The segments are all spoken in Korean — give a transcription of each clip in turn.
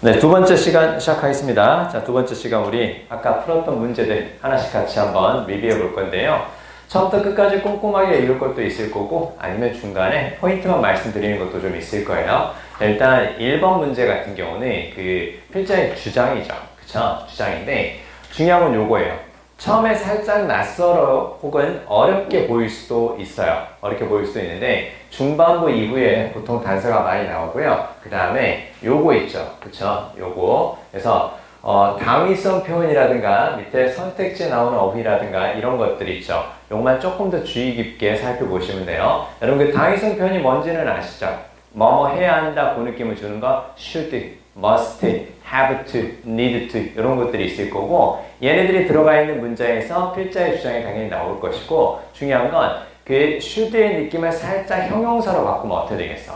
네, 두 번째 시간 시작하겠습니다. 자, 두 번째 시간 우리 아까 풀었던 문제들 하나씩 같이 한번 리뷰해 볼 건데요. 처음부터 끝까지 꼼꼼하게 읽을 것도 있을 거고 아니면 중간에 포인트만 말씀드리는 것도 좀 있을 거예요. 자, 일단 1번 문제 같은 경우는 그 필자의 주장이죠. 그쵸? 주장인데 중요한 건 요거예요. 처음에 살짝 낯설어 혹은 어렵게 보일 수도 있어요. 어렵게 보일 수도 있는데 중반부 이후에 보통 단서가 많이 나오고요. 그 다음에 요거 있죠. 그쵸? 요거. 그래서 당위성 표현이라든가 밑에 선택지에 나오는 어휘라든가 이런 것들 있죠. 요것만 조금 더 주의 깊게 살펴보시면 돼요. 여러분 그 당위성 표현이 뭔지는 아시죠? 뭐뭐 해야 한다 그 느낌을 주는 거 should, must, have to, need to 이런 것들이 있을 거고 얘네들이 들어가 있는 문장에서 필자의 주장이 당연히 나올 것이고 중요한 건 그 should의 느낌을 살짝 형용사로 바꾸면 어떻게 되겠어?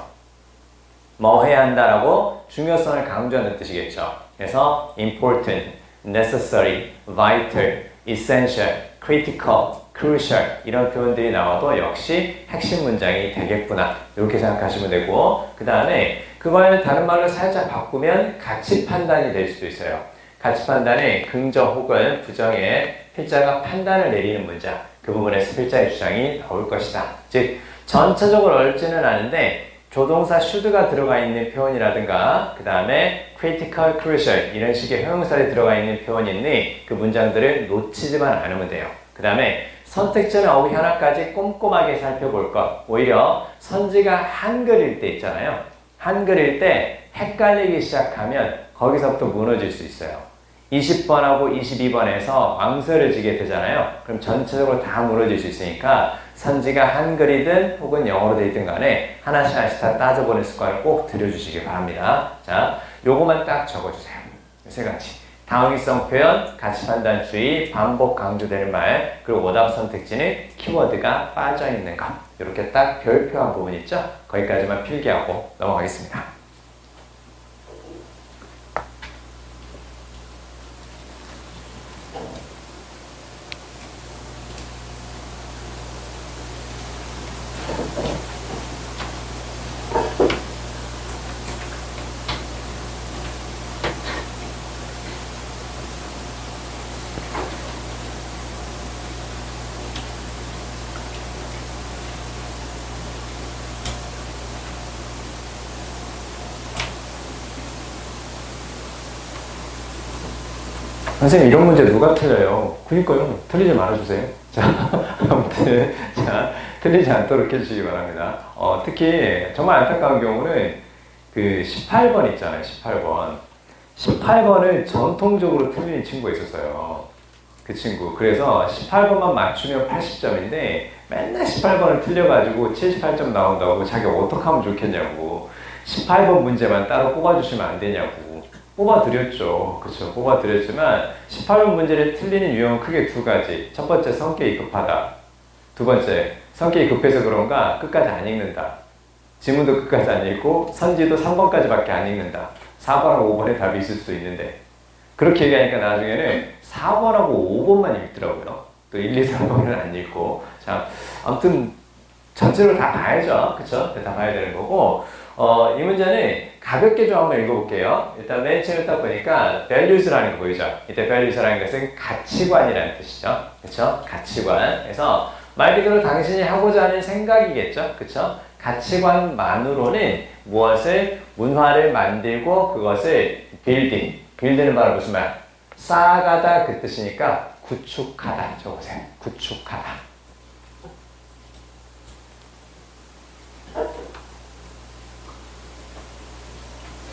뭐 해야 한다라고 중요성을 강조하는 뜻이겠죠. 그래서 important, necessary, vital, essential, critical, crucial 이런 표현들이 나와도 역시 핵심 문장이 되겠구나 이렇게 생각하시면 되고 그 다음에 그걸 다른 말로 살짝 바꾸면 가치 판단이 될 수도 있어요. 가치 판단에 긍정 혹은 부정의 필자가 판단을 내리는 문장 그 부분에서 필자의 주장이 나올 것이다. 즉 전체적으로 어렵지는 않은데 조동사 should가 들어가 있는 표현이라든가 그 다음에 critical, crucial 이런 식의 형용사에 들어가 있는 표현인데 그 문장들을 놓치지만 않으면 돼요. 그 다음에 선택지나 어휘 하나까지 꼼꼼하게 살펴볼 것. 오히려 선지가 한글일 때 있잖아요. 한글일 때 헷갈리기 시작하면 거기서부터 무너질 수 있어요. 20번하고 22번에서 망설여지게 되잖아요. 그럼 전체적으로 다 무너질 수 있으니까 선지가 한글이든 혹은 영어로 되든 간에 하나씩 하나씩 다 따져보는 습관을 꼭 들여주시기 바랍니다. 자, 요거만 딱 적어주세요. 세 가지. 당위성 표현, 가치 판단 주의, 반복 강조되는 말, 그리고 오답 선택지는 키워드가 빠져있는 것. 이렇게 딱 별표한 부분 있죠? 거기까지만 필기하고 넘어가겠습니다. 선생님 이런 문제 누가 틀려요? 그니까요. 틀리지 말아주세요. 자, 아무튼 자 틀리지 않도록 해주시기 바랍니다. 특히 정말 안타까운 경우는 그 18번 있잖아요. 18번. 18번을 전통적으로 틀리는 친구가 있었어요. 그 친구. 그래서 18번만 맞추면 80점인데 맨날 18번을 틀려가지고 78점 나온다고 자기가 어떻게 하면 좋겠냐고 18번 문제만 따로 뽑아주시면 안 되냐고 뽑아드렸죠. 그쵸. 뽑아드렸지만 18번 문제를 틀리는 유형은 크게 두 가지. 첫 번째, 성격이 급하다. 두 번째, 성격이 급해서 그런가 끝까지 안 읽는다. 지문도 끝까지 안 읽고 선지도 3번까지밖에 안 읽는다. 4번하고 5번에 답이 있을 수도 있는데 그렇게 얘기하니까 나중에는 4번하고 5번만 읽더라고요. 또 1, 2, 3번은 안 읽고 자, 아무튼 전체로 다 봐야죠. 그쵸? 다 봐야 되는 거고 이 문제는 가볍게 좀 한번 읽어볼게요. 일단 맨 처음에 딱 보니까 values라는 거 보이죠? 이때 values라는 것은 가치관이라는 뜻이죠. 그쵸? 가치관. 그래서 말 그대로 당신이 하고자 하는 생각이겠죠? 그쵸? 가치관만으로는 무엇을 문화를 만들고 그것을 빌드는 바로 무슨 말? 쌓아가다 그 뜻이니까 구축하다 적으세요. 구축하다.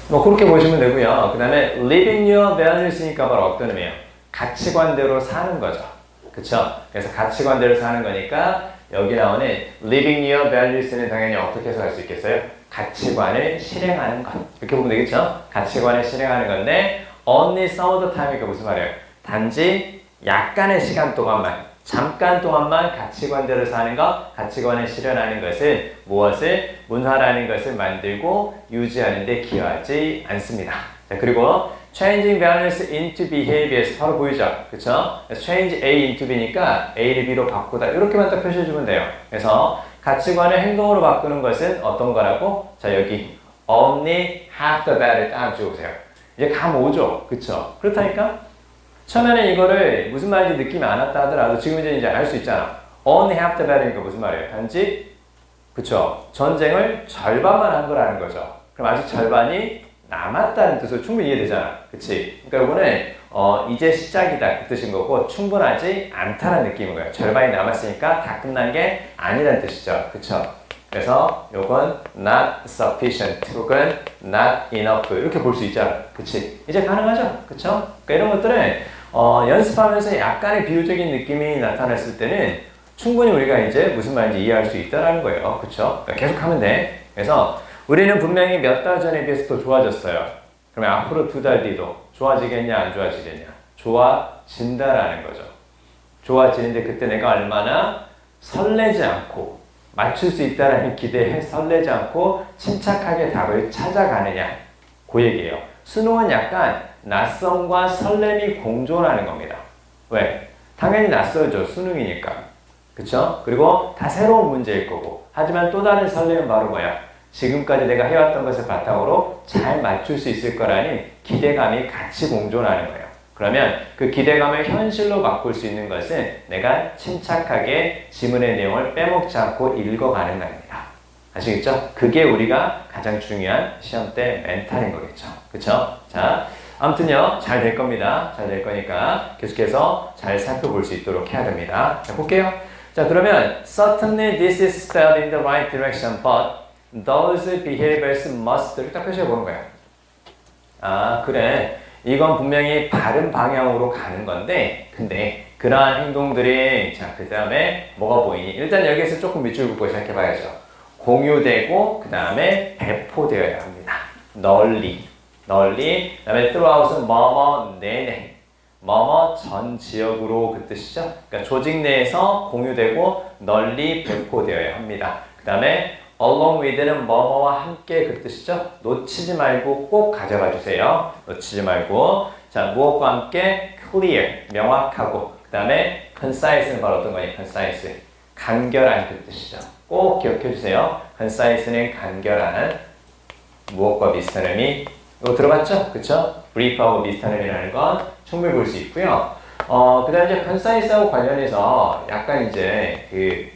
뭐 그렇게 보시면 되고요. 그 다음에 living your values니까 바로 어떤 의미예요? 가치관대로 사는 거죠. 그쵸? 그래서 가치관대로 사는 거니까 여기 나오는 living your values는 당연히 어떻게 해석할 수 있겠어요? 가치관을 실행하는 것. 이렇게 보면 되겠죠? 가치관을 실행하는 건데 only some of the time이니까 무슨 말이에요? 단지 약간의 시간 동안만 잠깐 동안만 가치관대로 사는 것, 가치관을 실현하는 것은 무엇을? 문화라는 것을 만들고 유지하는 데 기여하지 않습니다. 자, 그리고 changing values into behaviors 바로 보이죠? 그쵸? change A into B니까 A를 B로 바꾸다 이렇게만 딱 표시해주면 돼요. 그래서 가치관을 행동으로 바꾸는 것은 어떤 거라고? 자, 여기 only half the battle 딱 적으세요. 이제 감 오죠. 그쵸? 그렇다니까? 처음에는 이거를 무슨 말인지 느낌이 안 왔다 하더라도 지금 이제 알 수 있잖아. only half the battle이니까 무슨 말이에요? 단지, 그쵸? 전쟁을 절반만 한 거라는 거죠. 그럼 아직 절반이 남았다는 뜻으로 충분히 이해되잖아. 그치? 그러니까 이거는 이제 시작이다 그 뜻인 거고 충분하지 않다는 느낌인 거예요. 절반이 남았으니까 다 끝난 게 아니라는 뜻이죠. 그쵸? 그래서 요건 not sufficient 혹은 not enough 이렇게 볼 수 있잖아. 그치? 이제 가능하죠? 그쵸? 그러니까 이런 것들은 연습하면서 약간의 비유적인 느낌이 나타났을 때는 충분히 우리가 이제 무슨 말인지 이해할 수 있다는 거예요. 그쵸? 그러니까 계속 하면 돼. 그래서 우리는 분명히 몇 달 전에 비해서 더 좋아졌어요. 그러면 앞으로 2달 뒤도 좋아지겠냐 안 좋아지겠냐? 좋아진다라는 거죠. 좋아지는데 그때 내가 얼마나 설레지 않고 맞출 수 있다는 기대에 설레지 않고 침착하게 답을 찾아가느냐 그 얘기예요. 수능은 약간 낯섦과 설렘이 공존하는 겁니다. 왜? 당연히 낯설죠. 수능이니까. 그쵸? 그리고 다 새로운 문제일 거고 하지만 또 다른 설렘은 바로 뭐야? 지금까지 내가 해왔던 것을 바탕으로 잘 맞출 수 있을 거라는 기대감이 같이 공존하는 거예요. 그러면 그 기대감을 현실로 바꿀 수 있는 것은 내가 침착하게 지문의 내용을 빼먹지 않고 읽어가는 겁니다. 아시겠죠? 그게 우리가 가장 중요한 시험 때 멘탈인 거겠죠. 그쵸? 자, 아무튼요, 잘 될 겁니다. 잘 될 거니까 계속해서 잘 살펴볼 수 있도록 해야 됩니다. 자, 볼게요. 자, 그러면 certainly this is step in the right direction, but those behaviors must 이렇게 딱 표시해 보는 거예요. 아, 그래. 이건 분명히 바른 방향으로 가는 건데 근데 그러한 행동들이 자, 그 다음에 뭐가 보이니? 일단 여기에서 조금 밑줄 긋고 시작해 봐야죠. 공유되고 그 다음에 배포되어야 합니다. 널리 그 다음에 throughout은 뭐뭐 내내 뭐뭐 전 지역으로 그 뜻이죠. 그러니까 조직 내에서 공유되고 널리 배포되어야 합니다. 그 다음에 along with는 뭐뭐와 함께 그 뜻이죠. 놓치지 말고 꼭 가져가 주세요. 놓치지 말고. 자, 무엇과 함께 clear, 명확하고 그 다음에 concise는 바로 어떤 거니? concise, 간결한 그 뜻이죠. 꼭 기억해 주세요. concise는 간결한 무엇과 비슷한 의미 이거 들어봤죠? 그쵸? brief하고 비슷한 의미라는 건 충분히 볼 수 있고요. 그 다음에 이제 concise하고 관련해서 약간 이제 그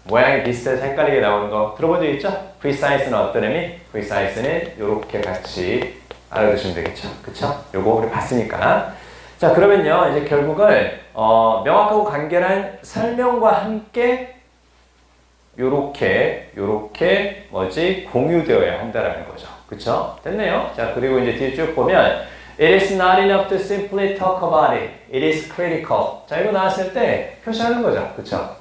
모양이 비슷해서 헷갈리게 나오는 거 들어본 적 있죠? precise는 어떤 의미? precise는 이렇게 같이 알아두시면 되겠죠? 그쵸? 요거 우리 봤으니까. 자, 그러면요, 이제 결국은, 명확하고 간결한 설명과 함께 요렇게, 공유되어야 한다라는 거죠. 그쵸? 됐네요. 자, 그리고 이제 뒤에 쭉 보면, It is not enough to simply talk about it. It is critical. 자, 이거 나왔을 때 표시하는 거죠. 그쵸?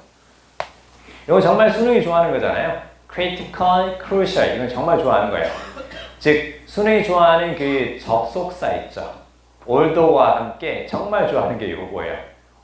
이거 정말 수능이 좋아하는 거잖아요. critical, crucial. 이건 정말 좋아하는 거예요. 즉, 수능이 좋아하는 그 접속사 있죠. although와 함께 정말 좋아하는 게 이거예요.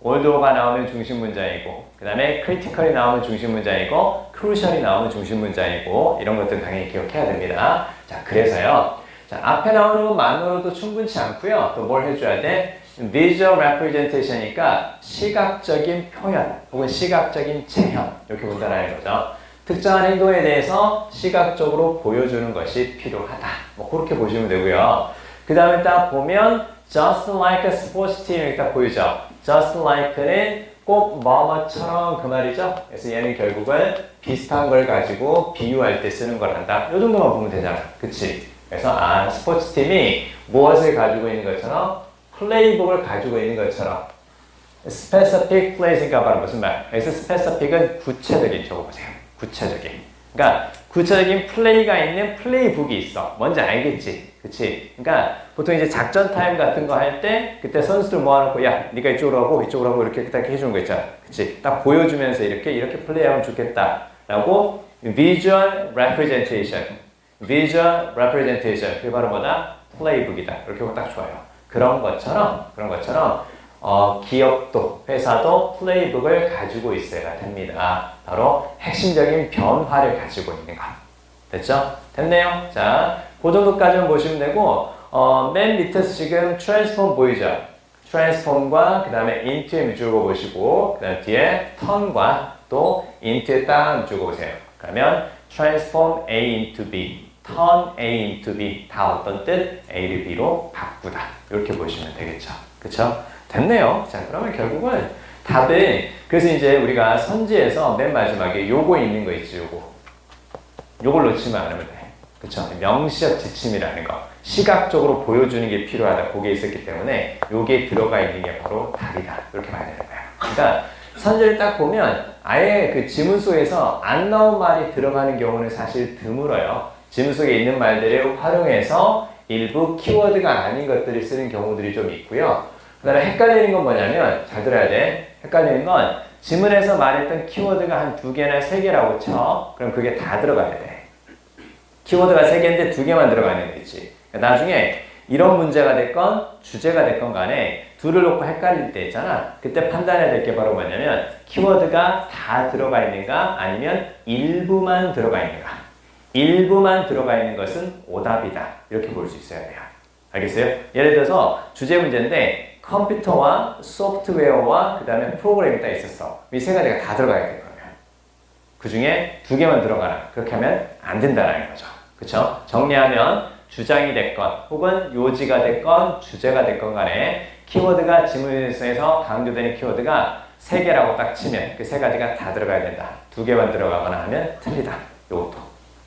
althogh가 나오면 중심 문장이고, 그 다음에 critical이 나오면 중심 문장이고, crucial이 나오면 중심 문장이고, 이런 것들 당연히 기억해야 됩니다. 자, 그래서요. 자, 앞에 나오는 것만으로도 충분치 않고요. 또 뭘 해줘야 돼? visual representation이니까 시각적인 표현 혹은 시각적인 체현 이렇게 본다는 거죠. 특정한 행동에 대해서 시각적으로 보여주는 것이 필요하다. 뭐 그렇게 보시면 되고요. 그 다음에 딱 보면 just like a sports team 이렇게 딱 보이죠. just like는 꼭 뭐뭐처럼 그 말이죠. 그래서 얘는 결국은 비슷한 걸 가지고 비유할 때 쓰는 걸 한다. 이 정도만 보면 되잖아. 그치? 그래서 스포츠팀이 무엇을 가지고 있는 것처럼 플레이북을 가지고 있는 것처럼 specific plays가 바로 무슨 말? 여기서 specific은 구체적인 적어보세요. 구체적인. 그러니까 구체적인 플레이가 있는 플레이북이 있어. 뭔지 알겠지? 그치? 그러니까 보통 이제 작전 타임 같은 거 할 때 그때 선수들 모아놓고 야 네가 이쪽으로 하고 이쪽으로 하고 이렇게 딱 해주는 거 있잖아. 그치? 딱 보여주면서 이렇게 플레이하면 좋겠다 라고 visual representation 그게 바로 뭐다? 플레이북이다. 이렇게 하면 딱 좋아요. 그런 것처럼 기업도 회사도 플레이북을 가지고 있어야 됩니다. 바로 핵심적인 변화를 가지고 있는 것. 됐죠? 됐네요. 자, 그 정도까지만 보시면 되고 맨 밑에서 지금 transform 보이죠? transform과 그 다음에 into에 밑줄 그어보시고 그 다음 뒤에 turn과 또 into에 딱 밑줄 그어보세요. 그러면 transform A into B turn A into B. 다 어떤 뜻? A를 B로 바꾸다. 이렇게 보시면 되겠죠. 그쵸? 됐네요. 자, 그러면 결국은 답은, 그래서 이제 우리가 선지에서 맨 마지막에 요거 있는 거 있지, 요걸 놓치면 안 하면 돼. 그쵸? 명시적 지침이라는 거. 시각적으로 보여주는 게 필요하다. 그게 있었기 때문에 요게 들어가 있는 게 바로 답이다. 이렇게 봐야 되는 거예요. 그러니까 선지를 딱 보면 아예 그 지문 속에서 안 나온 말이 들어가는 경우는 사실 드물어요. 지문 속에 있는 말들을 활용해서 일부 키워드가 아닌 것들을 쓰는 경우들이 좀 있고요. 그 다음에 헷갈리는 건 뭐냐면, 잘 들어야 돼. 헷갈리는 건 지문에서 말했던 키워드가 한 2개나 3개라고 쳐. 그럼 그게 다 들어가야 돼. 키워드가 3개인데 2개만 들어가 있는 거 있지. 나중에 이런 문제가 됐건 주제가 됐건 간에 둘을 놓고 헷갈릴 때 있잖아. 그때 판단해야 될 게 바로 뭐냐면 키워드가 다 들어가 있는가 아니면 일부만 들어가 있는가. 일부만 들어가 있는 것은 오답이다. 이렇게 볼 수 있어야 돼요. 알겠어요? 예를 들어서 주제 문제인데 컴퓨터와 소프트웨어와 그 다음에 프로그램이 딱 있었어. 이 세 가지가 다 들어가야 돼. 그 중에 2개만 들어가라. 그렇게 하면 안 된다는 거죠. 그쵸? 정리하면 주장이 됐건 혹은 요지가 됐건 주제가 됐건 간에 키워드가 지문에서 강조되는 키워드가 3개라고 딱 치면 그 3가지가 다 들어가야 된다. 2개만 들어가거나 하면 틀리다. 이것도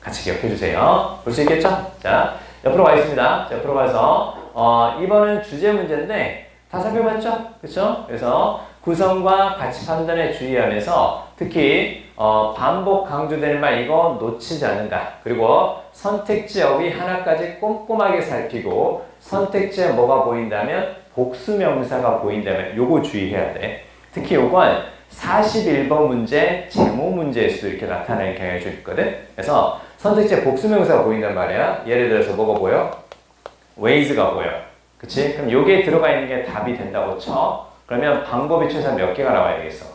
같이 기억해 주세요. 볼 수 있겠죠? 자, 옆으로 가겠습니다. 자, 옆으로 가서 2번은 주제 문제인데 다 살펴봤죠? 그쵸? 그래서 구성과 가치 판단에 주의하면서 특히 반복 강조되는 말 이거 놓치지 않는다. 그리고 선택지 어휘 하나까지 꼼꼼하게 살피고 선택지에 뭐가 보인다면 복수명사가 보인다면 요거 주의해야 돼. 특히 요건 41번 문제 제목 문제에서도 이렇게 나타나는 경향이 좀 있거든. 그래서 선택지에 복수명사가 보인단 말이야. 예를 들어서 뭐가 보여? ways가 보여. 그치? 그럼 요게 들어가 있는 게 답이 된다고 쳐. 그러면 방법이 최소한 몇 개가 나와야 되겠어?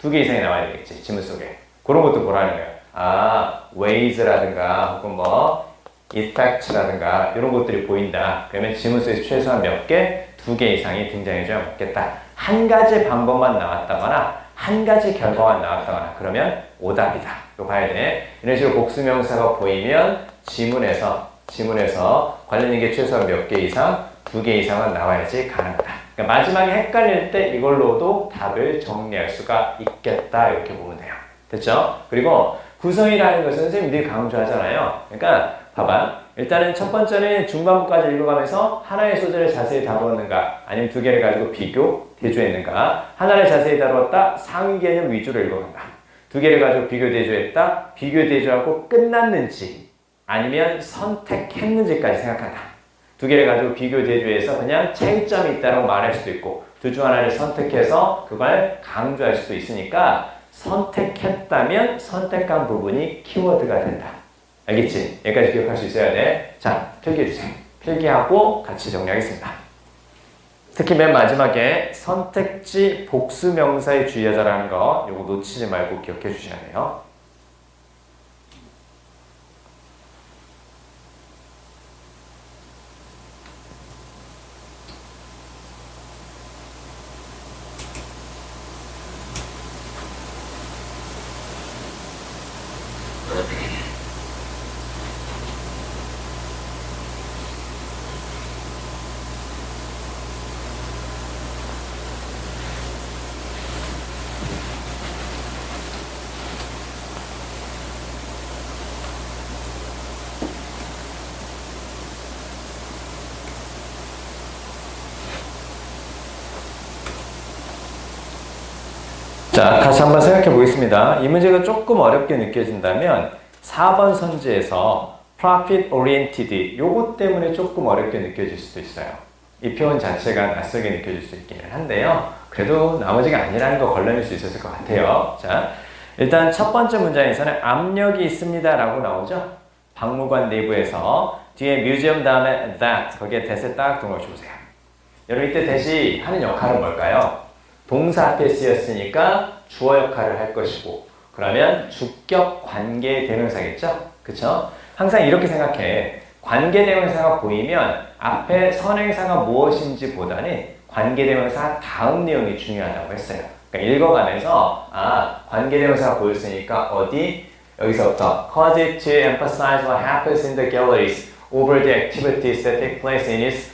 2개 이상이 나와야 되겠지, 지문 속에. 그런 것도 보라는 거야. 아, ways라든가 혹은 뭐 effect라든가 이런 것들이 보인다. 그러면 지문 속에 최소한 몇 개? 2개 이상이 등장해줘야 먹겠다. 한 가지 방법만 나왔다거나 한 가지 결과만 나왔다거나 그러면 오답이다. 이거 봐야 돼. 이런 식으로 복수명사가 보이면 지문에서 관련 있는 게 최소한 몇 개 이상? 2개 이상은 나와야지 가능하다. 그러니까 마지막에 헷갈릴 때 이걸로도 답을 정리할 수가 있겠다. 이렇게 보면 돼요. 됐죠? 그리고 구성이라는 것은 선생님이 늘 강조하잖아요. 그러니까 봐봐. 일단은 첫 번째는 중반부까지 읽어가면서 하나의 소재를 자세히 다루었는가 아니면 2개를 가지고 비교, 대조했는가 하나를 자세히 다루었다. 상위 개념 위주로 읽어간다. 2개를 가지고 비교, 대조했다. 비교, 대조하고 끝났는지 아니면 선택했는지까지 생각한다. 2개를 가지고 비교, 대조해서 그냥 차이점이 있다고 말할 수도 있고 둘 중 하나를 선택해서 그걸 강조할 수도 있으니까 선택했다면 선택한 부분이 키워드가 된다. 알겠지? 여기까지 기억할 수 있어야 돼. 자, 필기해주세요. 필기하고 같이 정리하겠습니다. 특히 맨 마지막에 선택지 복수명사에 주의하자라는 거 요거 놓치지 말고 기억해 주셔야 돼요. 자, 다시 한번 생각해 보겠습니다. 이 문제가 조금 어렵게 느껴진다면 4번 선지에서 profit oriented 요것 때문에 조금 어렵게 느껴질 수도 있어요. 이 표현 자체가 낯설게 느껴질 수 있기는 한데요. 그래도 나머지가 아니라는 거 걸러낼 수 있었을 것 같아요. 자, 일단 첫 번째 문장에서는 압력이 있습니다 라고 나오죠. 박물관 내부에서 뒤에 museum 다음에 that 거기에 that에 딱 동그라미 보세요. 여러분 이때 that이 하는 역할은 뭘까요? 동사 앞에 쓰였으니까 주어 역할을 할 것이고 그러면 주격 관계 대명사겠죠? 그쵸? 항상 이렇게 생각해. 관계 대명사가 보이면 앞에 선행사가 무엇인지 보다는 관계 대명사 다음 내용이 중요하다고 했어요. 그러니까 읽어가면서 관계 대명사가 보였으니까 어디 여기서부터 cause it to emphasize what happens in the galleries over the activities that take place in its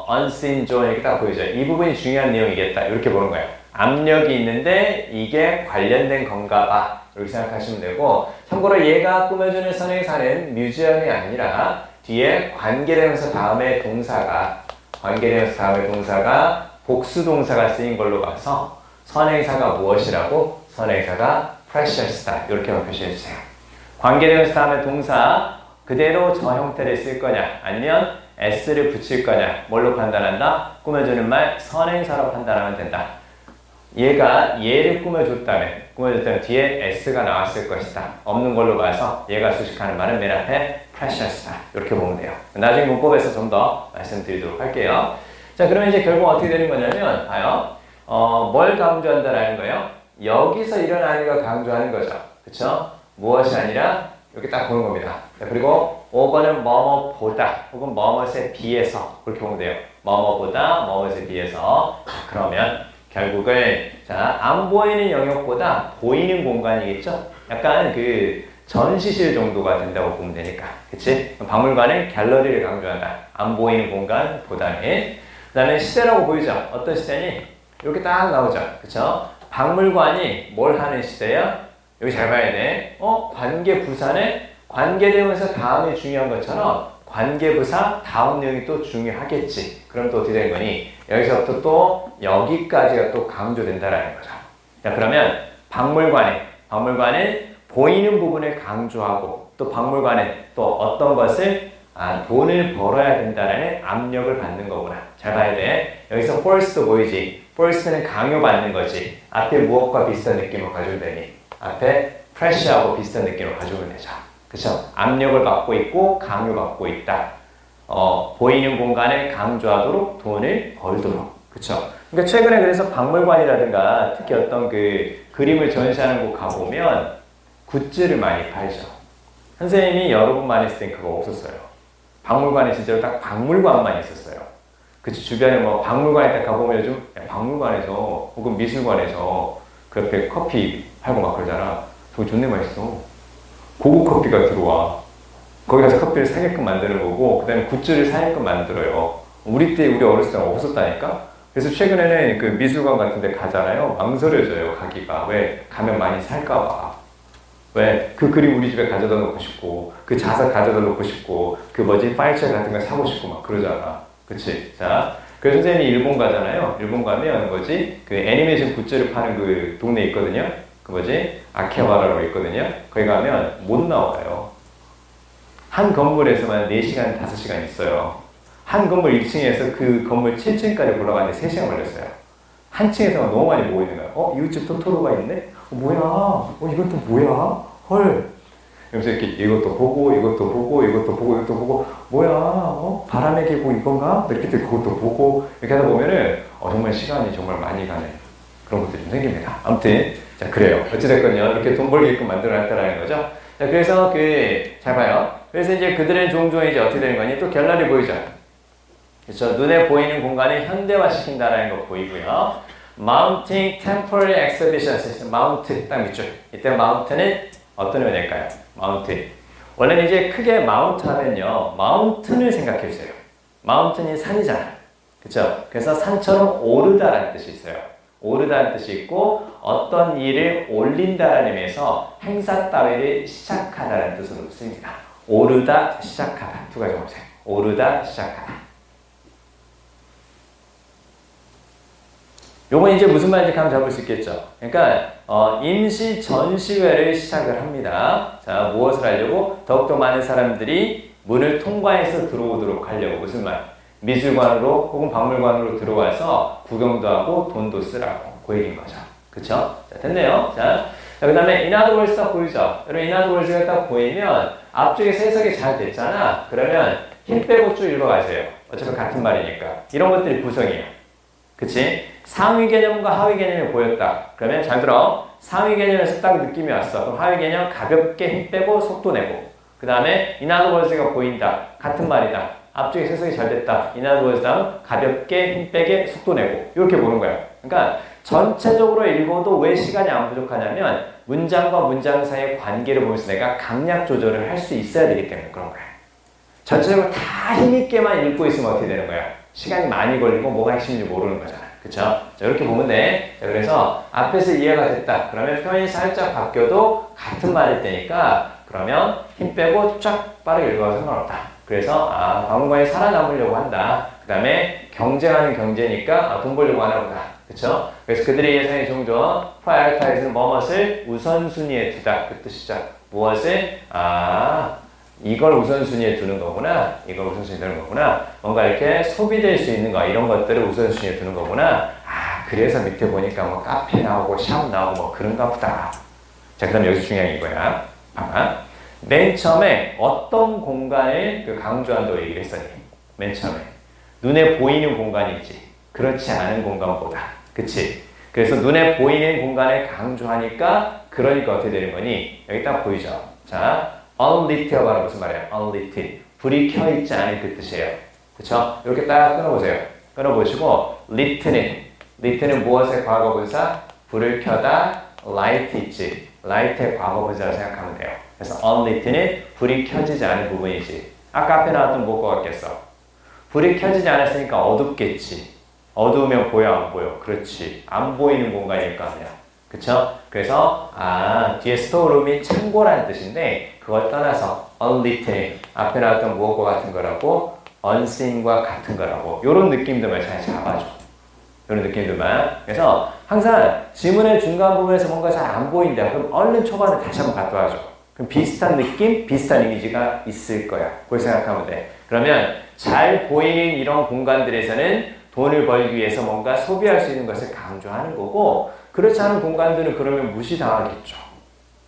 unseen zone. 이렇게 딱 보이죠. 이 부분이 중요한 내용이겠다. 이렇게 보는 거예요. 압력이 있는데 이게 관련된 건가 봐. 이렇게 생각하시면 되고, 참고로 얘가 꾸며주는 선행사는 뮤지엄이 아니라 뒤에 관계대명사 다음에 동사가 복수동사가 쓰인 걸로 봐서 선행사가 무엇이라고? 선행사가 precious다. 이렇게만 표시해주세요. 관계대명사 다음에 동사 그대로 저 형태를 쓸 거냐 아니면 s를 붙일 거냐 뭘로 판단한다? 꾸며주는 말 선행사로 판단하면 된다. 얘가 얘를 꾸며줬다면 뒤에 s가 나왔을 것이다. 없는 걸로 봐서 얘가 수식하는 말은 맨 앞에 precious다. 이렇게 보면 돼요. 나중에 문법에서 좀 더 말씀드리도록 할게요. 자, 그러면 이제 결국 어떻게 되는 거냐면 봐요. 뭘 강조한다라는 거예요? 여기서 일어나는 걸 강조하는 거죠. 그쵸? 무엇이 아니라 이렇게 딱 보는 겁니다. 자, 그리고 5번은 뭐뭐보다 혹은 뭐뭐에 비해서 그렇게 보면 돼요. 뭐뭐보다 뭐뭐에 비해서. 자, 그러면 결국은 자, 안 보이는 영역보다 보이는 공간이겠죠? 약간 그 전시실 정도가 된다고 보면 되니까. 그치? 박물관은 갤러리를 강조한다. 안 보이는 공간보다는. 그 다음에 시대라고 보이죠? 어떤 시대니? 이렇게 딱 나오죠. 그쵸? 박물관이 뭘 하는 시대야? 여기 잘 봐야 돼. 관계부사는 관계대명사 다음에 중요한 것처럼 관계부사 다음 내용이 또 중요하겠지. 그럼 또 어떻게 되는 거니? 여기서부터 또 여기까지가 또 강조된다라는 거죠. 자, 그러면 박물관은 보이는 부분을 강조하고 또 박물관은 또 어떤 것을 돈을 벌어야 된다라는 압력을 받는 거구나. 잘 봐야 돼. 여기서 force도 보이지. force는 강요받는 거지. 앞에 무엇과 비슷한 느낌을 가지면 되니? 앞에 pressure하고 비슷한 느낌을 가지면 되죠. 그쵸? 압력을 받고 있고 강요받고 있다. 보이는 공간을 강조하도록 돈을 벌도록. 그쵸? 그러니까 최근에 그래서 박물관이라든가 특히 어떤 그 그림을 전시하는 곳 가보면 굿즈를 많이 팔죠. 선생님이 여러 번 많이 했을 땐 그거 없었어요. 박물관에 진짜로 딱 박물관만 있었어요. 그치? 주변에 뭐 박물관에 딱 가보면 요즘 박물관에서 혹은 미술관에서 그 옆에 커피 팔고 막 그러잖아. 저거 존나 맛있어. 고급 커피가 들어와. 거기 가서 커피를 사게끔 만드는 거고, 그 다음에 굿즈를 사게끔 만들어요. 우리 어렸을 때는 없었다니까? 그래서 최근에는 그 미술관 같은 데 가잖아요. 망설여져요, 가기가. 왜? 가면 많이 살까봐. 왜? 그 그림 우리 집에 가져다 놓고 싶고, 그 자석 가져다 놓고 싶고, 그 파이처 같은 거 사고 싶고 막 그러잖아. 그치? 자, 그래서 선생님이 일본 가잖아요. 일본 가면 그 애니메이션 굿즈를 파는 그 동네 있거든요. 아케바라로 있거든요. 거기 가면 못 나와요. 한 건물에서만 4시간, 5시간 있어요. 한 건물 1층에서 그 건물 7층까지 올라가는데 3시간 걸렸어요. 한 층에서만 너무 많이 보고 있는 거예요. 이웃집 토토로가 있네? 뭐야? 이건 또 뭐야? 헐. 그래서 이렇게 이것도 보고, 뭐야? 바람의 계곡 이건가? 이렇게 그것도 보고, 이렇게 하다 보면은, 정말 시간이 정말 많이 가네. 그런 것들이 좀 생깁니다. 아무튼, 자, 그래요. 어찌됐건요. 이렇게 돈 벌게끔 만들어 놨다라는 거죠. 자, 그래서 잘 봐요. 그래서 이제 그들은 종종 이제 어떻게 되는 거니? 또 갤러리 보이죠? 그렇죠. 눈에 보이는 공간을 현대화시킨다라는 거 보이고요. Mounting Temporary Exhibition System. Mount 딱 밑줄. 이때 Mount는 어떤 의미가 될까요? Mount. 원래는 이제 크게 Mount 하면요. Mountain을 생각해 주세요. Mountain이 산이잖아. 그렇죠? 그래서 산처럼 오르다라는 뜻이 있어요. 오르다는 뜻이 있고 어떤 일을 올린다라는 의미에서 행사 따위를 시작하다라는 뜻으로 씁니다. 오르다, 시작하다. 두 가지 보세요. 오르다, 시작하다. 요건 이제 무슨 말인지 감 잡을 수 있겠죠. 그러니까 임시 전시회를 시작을 합니다. 자, 무엇을 하려고? 더욱더 많은 사람들이 문을 통과해서 들어오도록 하려고. 무슨 말? 미술관으로 혹은 박물관으로 들어와서 구경도 하고 돈도 쓰라고. 그 얘기인 거죠. 그쵸? 자, 됐네요. 자, 그 다음에 in other words 딱 보이죠? 여러분 in other words가 딱 보이면 앞쪽에서 해석이 잘 됐잖아. 그러면 힘 빼고 쭉 읽어가세요. 어차피 같은 말이니까. 이런 것들이 구성이에요. 그치? 상위 개념과 하위 개념이 보였다. 그러면 잘 들어. 상위 개념에서 딱 느낌이 왔어. 그럼 하위 개념 가볍게 힘 빼고 속도 내고. 그 다음에 in other words가 보인다. 같은 말이다. 앞쪽에 해석이 잘 됐다. in other words 다음 가볍게 힘 빼게 속도 내고. 이렇게 보는 거야. 그러니까 전체적으로 읽어도 왜 시간이 안 부족하냐면 문장과 문장 사이의 관계를 보면서 내가 강약 조절을 할 수 있어야 되기 때문에 그런 거야. 전체적으로 다 힘있게만 읽고 있으면 어떻게 되는 거야? 시간이 많이 걸리고 뭐가 핵심인지 모르는 거잖아. 그쵸? 자, 이렇게 보면 돼. 자, 그래서 앞에서 이해가 됐다. 그러면 표현이 살짝 바뀌어도 같은 말일 때니까 그러면 힘 빼고 쫙 빠르게 읽어도 상관없다. 그래서 박물관이 살아남으려고 한다. 그 다음에 경쟁하는 경제니까 돈 벌려고 하나 보다. 그쵸? 그래서 그들의 예상이 종종 prioritize는 무엇을 우선순위에 두다. 그 뜻이죠. 무엇을? 이걸 우선순위에 두는 거구나. 이걸 우선순위에 두는 거구나. 뭔가 이렇게 소비될 수 있는 거, 이런 것들을 우선순위에 두는 거구나. 그래서 밑에 보니까 뭐 카페 나오고 샵 나오고 뭐 그런가 보다. 자, 그 다음에 여기서 중요한 게 이거야. 봐봐. 맨 처음에 어떤 공간을 강조한다고 얘기를 했었니? 맨 처음에. 눈에 보이는 공간이지. 그렇지 않은 공간보다. 그치? 그래서 눈에 보이는 공간을 강조하니까 그러니까 어떻게 되는 거니? 여기 딱 보이죠? 자. unlit가 바로 무슨 말이에요? unlit. 불이 켜있지 않은 그 뜻이에요. 그쵸? 이렇게 딱 끊어보세요. 끊어보시고, lit는 무엇의 과거분사? 불을 켜다, light 있지. light의 과거분사라고 생각하면 돼요. 그래서 unlit는 불이 켜지지 않은 부분이지. 아까 앞에 나왔던 뭐가 같겠어? 불이 켜지지 않았으니까 어둡겠지. 어두우면 보여, 안 보여? 그렇지. 안 보이는 공간일 거 아니야. 그쵸? 그래서 뒤에 스토어룸이 창고라는 뜻인데 그걸 떠나서 unlit 앞에 나왔던 무엇과 같은 거라고 unseen과 같은 거라고 요런 느낌들만 잘 잡아줘. 요런 느낌들만. 그래서 항상 지문의 중간 부분에서 뭔가 잘 안 보인다. 그럼 얼른 초반에 다시 한번 갖다 와줘. 그럼 비슷한 느낌, 비슷한 이미지가 있을 거야. 그걸 생각하면 돼. 그러면 잘 보이는 이런 공간들에서는 돈을 벌기 위해서 뭔가 소비할 수 있는 것을 강조하는 거고 그렇지 않은 공간들은 그러면 무시당하겠죠.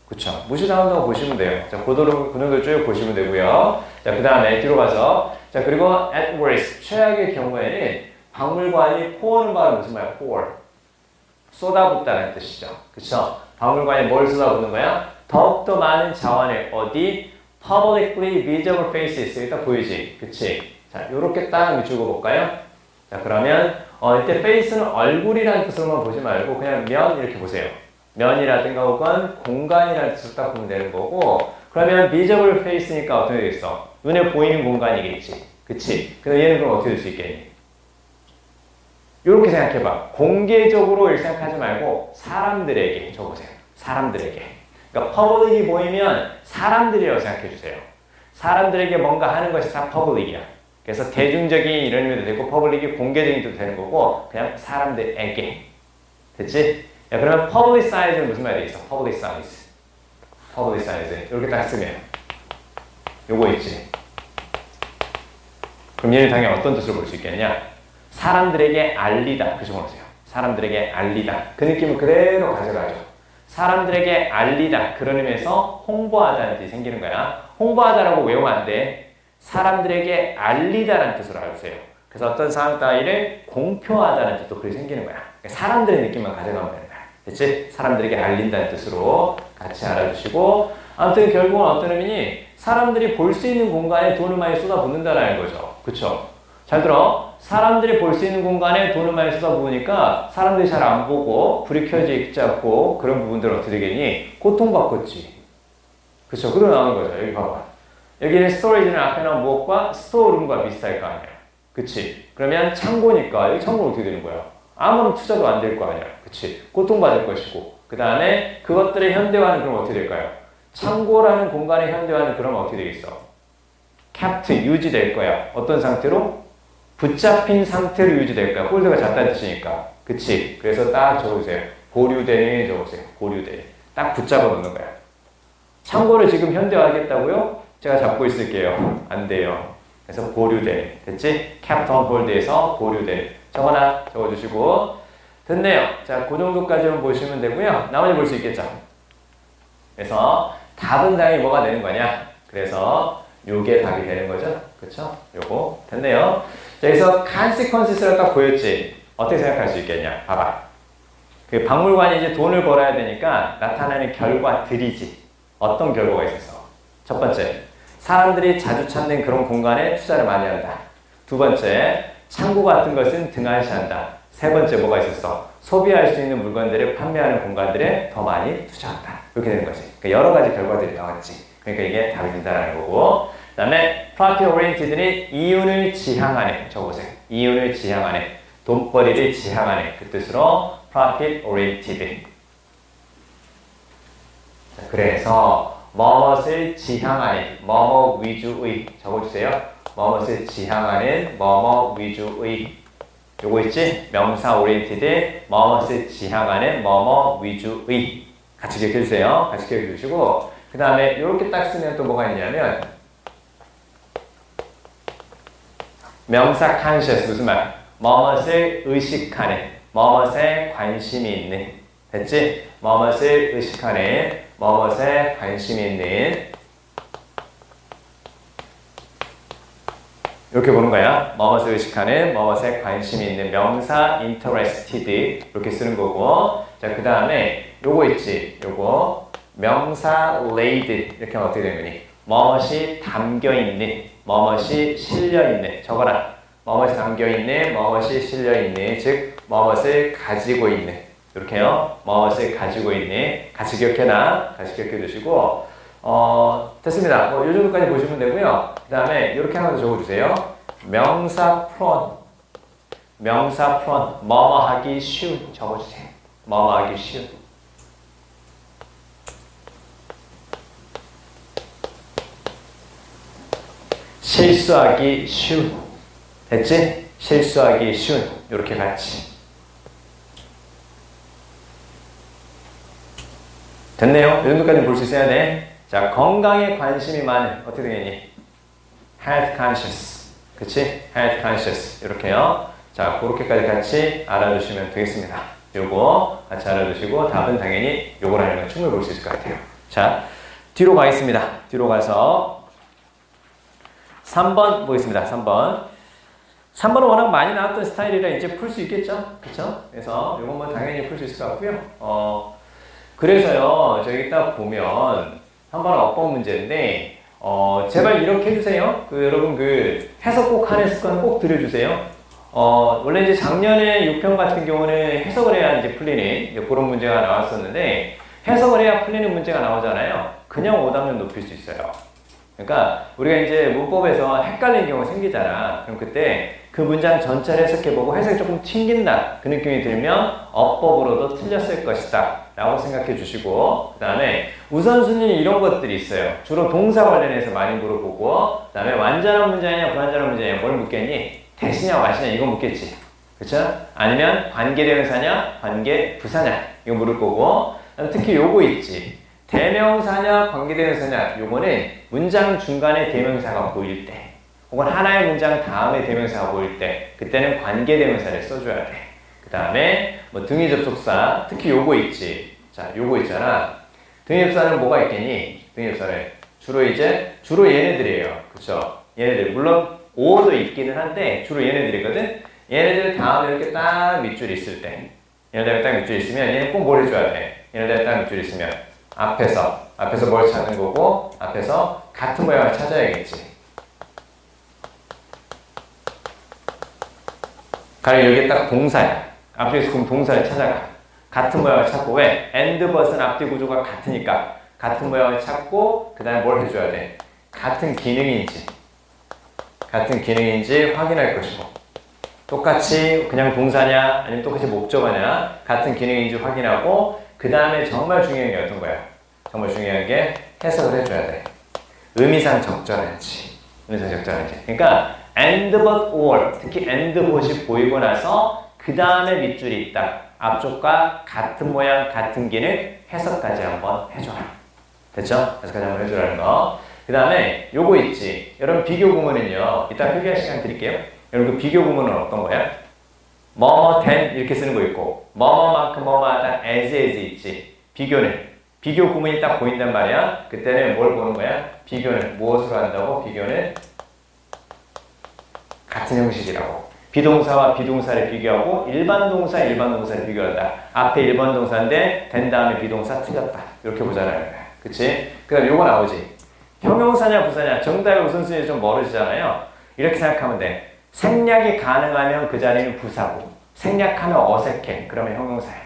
그쵸? 무시당한다고 보시면 돼요. 자, 그 정도 쭉 보시면 되고요. 자, 그 다음에 뒤로 가서 자, 그리고 at worst, 최악의 경우에는 박물관이 poor는 바로 무슨 말이야? poor. 쏟아붓다는 뜻이죠. 그쵸? 박물관에 뭘 쏟아붓는 거야? 더욱더 많은 자원을 어디? publicly visible faces. 일단 보이지? 그치? 자, 요렇게 딱 밑줄고 볼까요? 자, 그러면 이때 face는 얼굴이라는 뜻으로만 보지 말고 그냥 면 이렇게 보세요. 면이라든가 혹은 공간이라는 뜻으로 딱 보면 되는 거고 그러면 visible face니까 어떻게 되겠어? 눈에 보이는 공간이겠지. 그치? 그럼 얘는 그럼 어떻게 될 수 있겠니? 이렇게 생각해봐. 공개적으로 생각하지 말고 사람들에게 적어보세요. 사람들에게. 그러니까 public이 보이면 사람들이라고 생각해주세요. 사람들에게 뭔가 하는 것이 다 public이야. 그래서 대중적인 이런 의미도 되고 퍼블릭이 공개적인 뜻도 되는 거고 그냥 사람들에게. 됐지? 야, 그러면 publicize는 무슨 말이 있어? publicize. 이렇게 딱 쓰면 요거 있지. 그럼 얘는 당연히 어떤 뜻으로 볼 수 있겠냐? 사람들에게 알리다. 그 식으로 보세요. 사람들에게 알리다. 그 느낌을 그대로 가져가죠. 사람들에게 알리다. 그런 의미에서 홍보하다는 뜻이 생기는 거야. 홍보하다라고 외우면 안 돼. 사람들에게 알리다라는 뜻으로 알아주세요. 그래서 어떤 상황 따위를 공표하다는 뜻도 그렇게 생기는 거야. 사람들의 느낌만 가져가면 되는 거야. 됐지? 사람들에게 알린다는 뜻으로 같이 알아주시고 아무튼 결국은 어떤 의미니? 사람들이 볼 수 있는 공간에 돈을 많이 쏟아붓는다라는 거죠. 그쵸? 잘 들어. 사람들이 볼 수 있는 공간에 돈을 많이 쏟아부으니까 사람들이 잘 안 보고 불이 켜져 있지 않고 그런 부분들은 어떻게 되겠니? 고통받겠지. 그쵸? 그러 나오는 거죠. 여기 봐봐. 여기는 스토리지는 앞에 나온 무엇과 스토어룸과 비슷할 거 아니야. 그치? 그러면 창고니까 여기 창고는 어떻게 되는 거야? 아무런 투자도 안 될 거 아니야. 그치? 고통받을 것이고 그 다음에 그것들의 현대화는 그럼 어떻게 될까요? 창고라는 공간의 현대화는 그럼 어떻게 되겠어? kept, 유지될 거야. 어떤 상태로? 붙잡힌 상태로 유지될 거야. 홀드가 잦다는 뜻이니까. 그치? 그래서 딱 적어주세요. 보류되는 적어주세요. 보류되는. 딱 붙잡아 놓는 거야. 창고를 지금 현대화하겠다고요? 제가 잡고 있을게요. 안 돼요. 그래서 보류되는. 됐지? kept on hold에서 보류되는. 적어놔. 적어주시고. 됐네요. 자, 그 정도까지만 보시면 되고요. 나머지 볼 수 있겠죠? 그래서 답은 당연히 뭐가 되는 거냐? 그래서 요게 답이 되는 거죠? 그쵸? 요거. 됐네요. 자, 여기서 consequences를 딱 보였지? 어떻게 생각할 수 있겠냐? 봐봐. 그 박물관이 이제 돈을 벌어야 되니까 나타나는 결과들이지. 어떤 결과가 있었어? 첫 번째, 사람들이 자주 찾는 그런 공간에 투자를 많이 한다. 두 번째, 창고 같은 것은 등한시한다. 세 번째 뭐가 있었어? 소비할 수 있는 물건들을 판매하는 공간들에 더 많이 투자한다. 이렇게 되는 거지. 그러니까 여러 가지 결과들이 나왔지. 그러니까 이게 답이 된다는 거고. 그 다음에 profit oriented는 이윤을 지향하는, 적어보세요. 이윤을 지향하는, 돈벌이를 지향하는 그 뜻으로 profit oriented. 자, 그래서 뭐뭇을 지향하는, 뭐뭇 위주의, 적어주세요. 뭐뭇을 지향하는, 뭐뭇 위주의. 요거 있지? 명사 oriented, 뭐뭇을 지향하는, 뭐뭇 위주의. 같이 기억해주세요. 같이 기억해주시고, 그 다음에 이렇게 딱 쓰면 또 뭐가 있냐면 명사 conscious 무슨 말? 뭐뭇을 의식하는, 뭐뭇에 관심이 있는. 됐지? 뭐뭇을 의식하는, 뭐뭇에 관심이 있는. 이렇게 보는 거야. 뭐뭇을 의식하는, 뭐뭇에 관심이 있는 명사 interested 이렇게 쓰는 거고. 자, 그 다음에 요거 있지? 요거 명사 laid 이렇게 하면 어떻게 되는 거니? 뭐뭇이 담겨있는, 뭐뭇이 실려있는. 적어라. 뭐뭇이 담겨있는, 뭐뭇이 실려있는. 즉 뭐뭇을 가지고 있는. 이렇게요. 뭐뭇을 가지고 있는. 같이 기억해놔. 같이 기억해 두시고 됐습니다. 뭐 요 정도까지 보시면 되고요. 그 다음에 이렇게 하나 더 적어주세요. 명사 프론. 명사 프론. 뭐뭐 하기 쉬운. 적어주세요. 뭐뭐 하기 쉬운. 실수하기 쉬운. 됐지? 실수하기 쉬운. 이렇게 같이. 됐네요. 이 정도까지 볼 수 있어야 돼. 자, 건강에 관심이 많은. 어떻게 되겠니? health conscious. 그치? health conscious. 이렇게요. 자, 그렇게까지 같이 알아두시면 되겠습니다. 요거 같이 알아두시고 답은 당연히 요거라는 걸 충분히 볼 수 있을 것 같아요. 자, 뒤로 가겠습니다. 뒤로 가서 3번 보겠습니다. 3번. 3번은 워낙 많이 나왔던 스타일이라 이제 풀 수 있겠죠? 그쵸? 그래서 요건 뭐 당연히 풀 수 있을 것 같고요. 그래서요, 저기 딱 보면 3번은 어법 문제인데, 제발 이렇게 해주세요. 여러분 해석 꼭 하는 습관 꼭 들여주세요. 원래 이제 작년에 6편 같은 경우는 해석을 해야 이제 풀리는 이제 그런 문제가 나왔었는데, 해석을 해야 풀리는 문제가 나오잖아요. 그냥 오답률 높일 수 있어요. 그러니까 우리가 이제 문법에서 헷갈리는 경우가 생기잖아. 그럼 그때 그 문장 전체를 해석해보고 해석이 조금 튕긴다. 그 느낌이 들면 어법으로도 틀렸을 것이다. 라고 생각해 주시고, 그 다음에 우선순위는 이런 것들이 있어요. 주로 동사 관련해서 많이 물어보고, 그 다음에 완전한 문장이냐 불완전한 문장이냐 뭘 묻겠니? 대시냐 와시냐 이거 묻겠지. 그쵸? 아니면 관계대명사냐 관계부사냐 이거 물을 거고, 특히 요거 있지. 대명사냐 관계대명사냐 요거는 문장 중간에 대명사가 보일 때 혹은 하나의 문장 다음에 대명사가 보일 때 그때는 관계대명사를 써줘야 돼. 그 다음에 뭐 등위 접속사 특히 요거 있지. 자, 요거 있잖아. 등위 접속사는 뭐가 있겠니? 등위 접속사는 주로 얘네들이에요. 그쵸? 얘네들 물론 오어도 있기는 한데 주로 얘네들이거든. 얘네들 다음에 이렇게 딱 밑줄이 있을 때 얘네들 딱 밑줄이 있으면 얘는 꼭 뭘 해줘야 돼? 얘네들 딱 밑줄이 있으면 앞에서 뭘 찾는 거고 앞에서 같은 모양을 찾아야겠지. 가령 여기 딱 동사야. 앞쪽에서 그럼 동사를 찾아가. 같은 모양을 찾고 왜? and but은 앞뒤 구조가 같으니까 같은 모양을 찾고 그 다음에 뭘 해줘야 돼? 같은 기능인지 확인할 것이고 똑같이 그냥 동사냐 아니면 똑같이 목적어냐 같은 기능인지 확인하고 그 다음에 정말 중요한 게 어떤 거야? 정말 중요한 게 해석을 해줘야 돼. 의미상 적절한지. 그러니까 and but or 특히 and but이 보이고 나서 그 다음에 밑줄이 있다. 앞쪽과 같은 모양 같은 기능 해석까지 한번 해줘라. 됐죠? 해석까지 한번 해줘라는 거. 그 다음에 요거 있지. 여러분 비교 구문은요. 이따 표기할 시간 드릴게요. 여러분 그 비교 구문은 어떤 거야? 뭐뭐 than 이렇게 쓰는 거 있고 뭐뭐만큼 뭐뭐하다 as 있지. 비교 구문이 딱 보인단 말이야. 그때는 뭘 보는 거야? 비교는 무엇으로 한다고? 비교는 같은 형식이라고. 비동사와 비동사를 비교하고 일반 동사를 비교한다. 앞에 일반 동사인데 된 다음에 비동사 틀렸다. 이렇게 보잖아요. 그치? 그 다음에 요거 나오지. 형용사냐 부사냐 정답의 우선순위 좀 멀어지잖아요. 이렇게 생각하면 돼. 생략이 가능하면 그 자리는 부사고, 생략하면 어색해. 그러면 형용사야.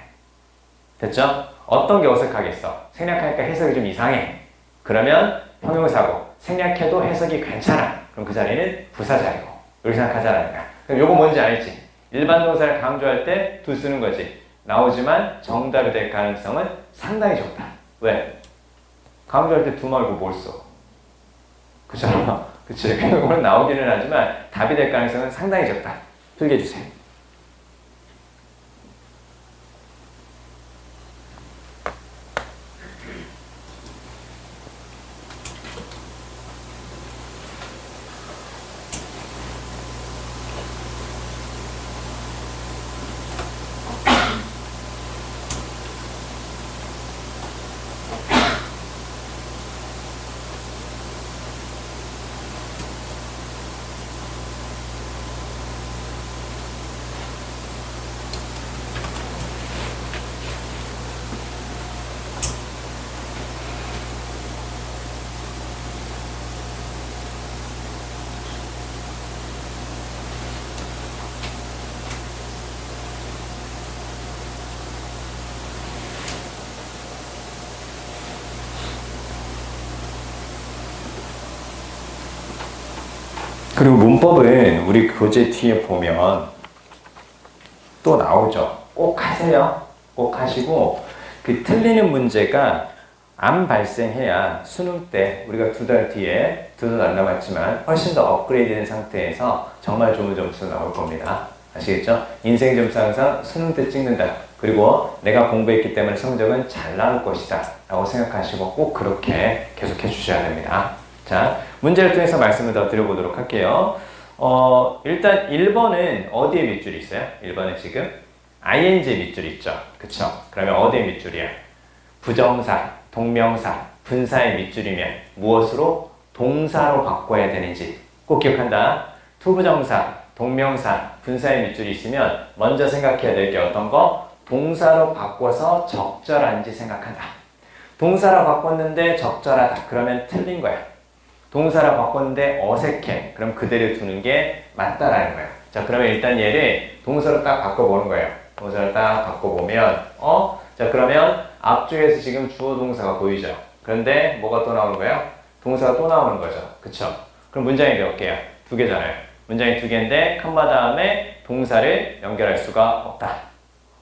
됐죠? 어떤 게 어색하겠어? 생략하니까 해석이 좀 이상해. 그러면 형용사고, 생략해도 해석이 괜찮아. 그럼 그 자리는 부사 자리고. 이렇게 생각하자는 거야. 그럼 요거 뭔지 알지? 일반 동사를 강조할 때 do 쓰는 거지. 나오지만 정답이 될 가능성은 상당히 적다. 왜? 강조할 때 do 말고 뭘 써? 그죠? 그치? 오늘 나오기는 하지만 답이 될 가능성은 상당히 적다. 필기해주세요. 그리고 문법은 우리 교재 뒤에 보면 또 나오죠. 꼭 하세요. 꼭 하시고 그 틀리는 문제가 안 발생해야 수능 때 우리가 2달 뒤에 2달 안 남았지만 훨씬 더 업그레이드된 상태에서 정말 좋은 점수 나올 겁니다. 아시겠죠? 인생 점수 항상 수능 때 찍는다. 그리고 내가 공부했기 때문에 성적은 잘 나올 것이다 라고 생각하시고 꼭 그렇게 계속해 주셔야 됩니다. 자, 문제를 통해서 말씀을 더 드려보도록 할게요. 일단 1번은 어디에 밑줄이 있어요? 1번은 지금 ing 밑줄 있죠? 그쵸? 그러면 어디에 밑줄이야? 부정사, 동명사, 분사의 밑줄이면 무엇으로? 동사로 바꿔야 되는지 꼭 기억한다. 투부정사, 동명사, 분사의 밑줄이 있으면 먼저 생각해야 될 게 어떤 거? 동사로 바꿔서 적절한지 생각한다. 동사로 바꿨는데 적절하다. 그러면 틀린 거야. 동사로 바꿨는데 어색해. 그럼 그대로 두는 게 맞다라는 거예요. 자, 그러면 일단 얘를 동사로 딱 바꿔보는 거예요. 동사로 딱 바꿔보면, 자, 그러면 앞쪽에서 지금 주어 동사가 보이죠? 그런데 뭐가 또 나오는 거예요? 동사가 또 나오는 거죠. 그쵸? 그럼 문장이 몇 개야? 2개잖아요. 문장이 2개인데, 컴마 다음에 동사를 연결할 수가 없다.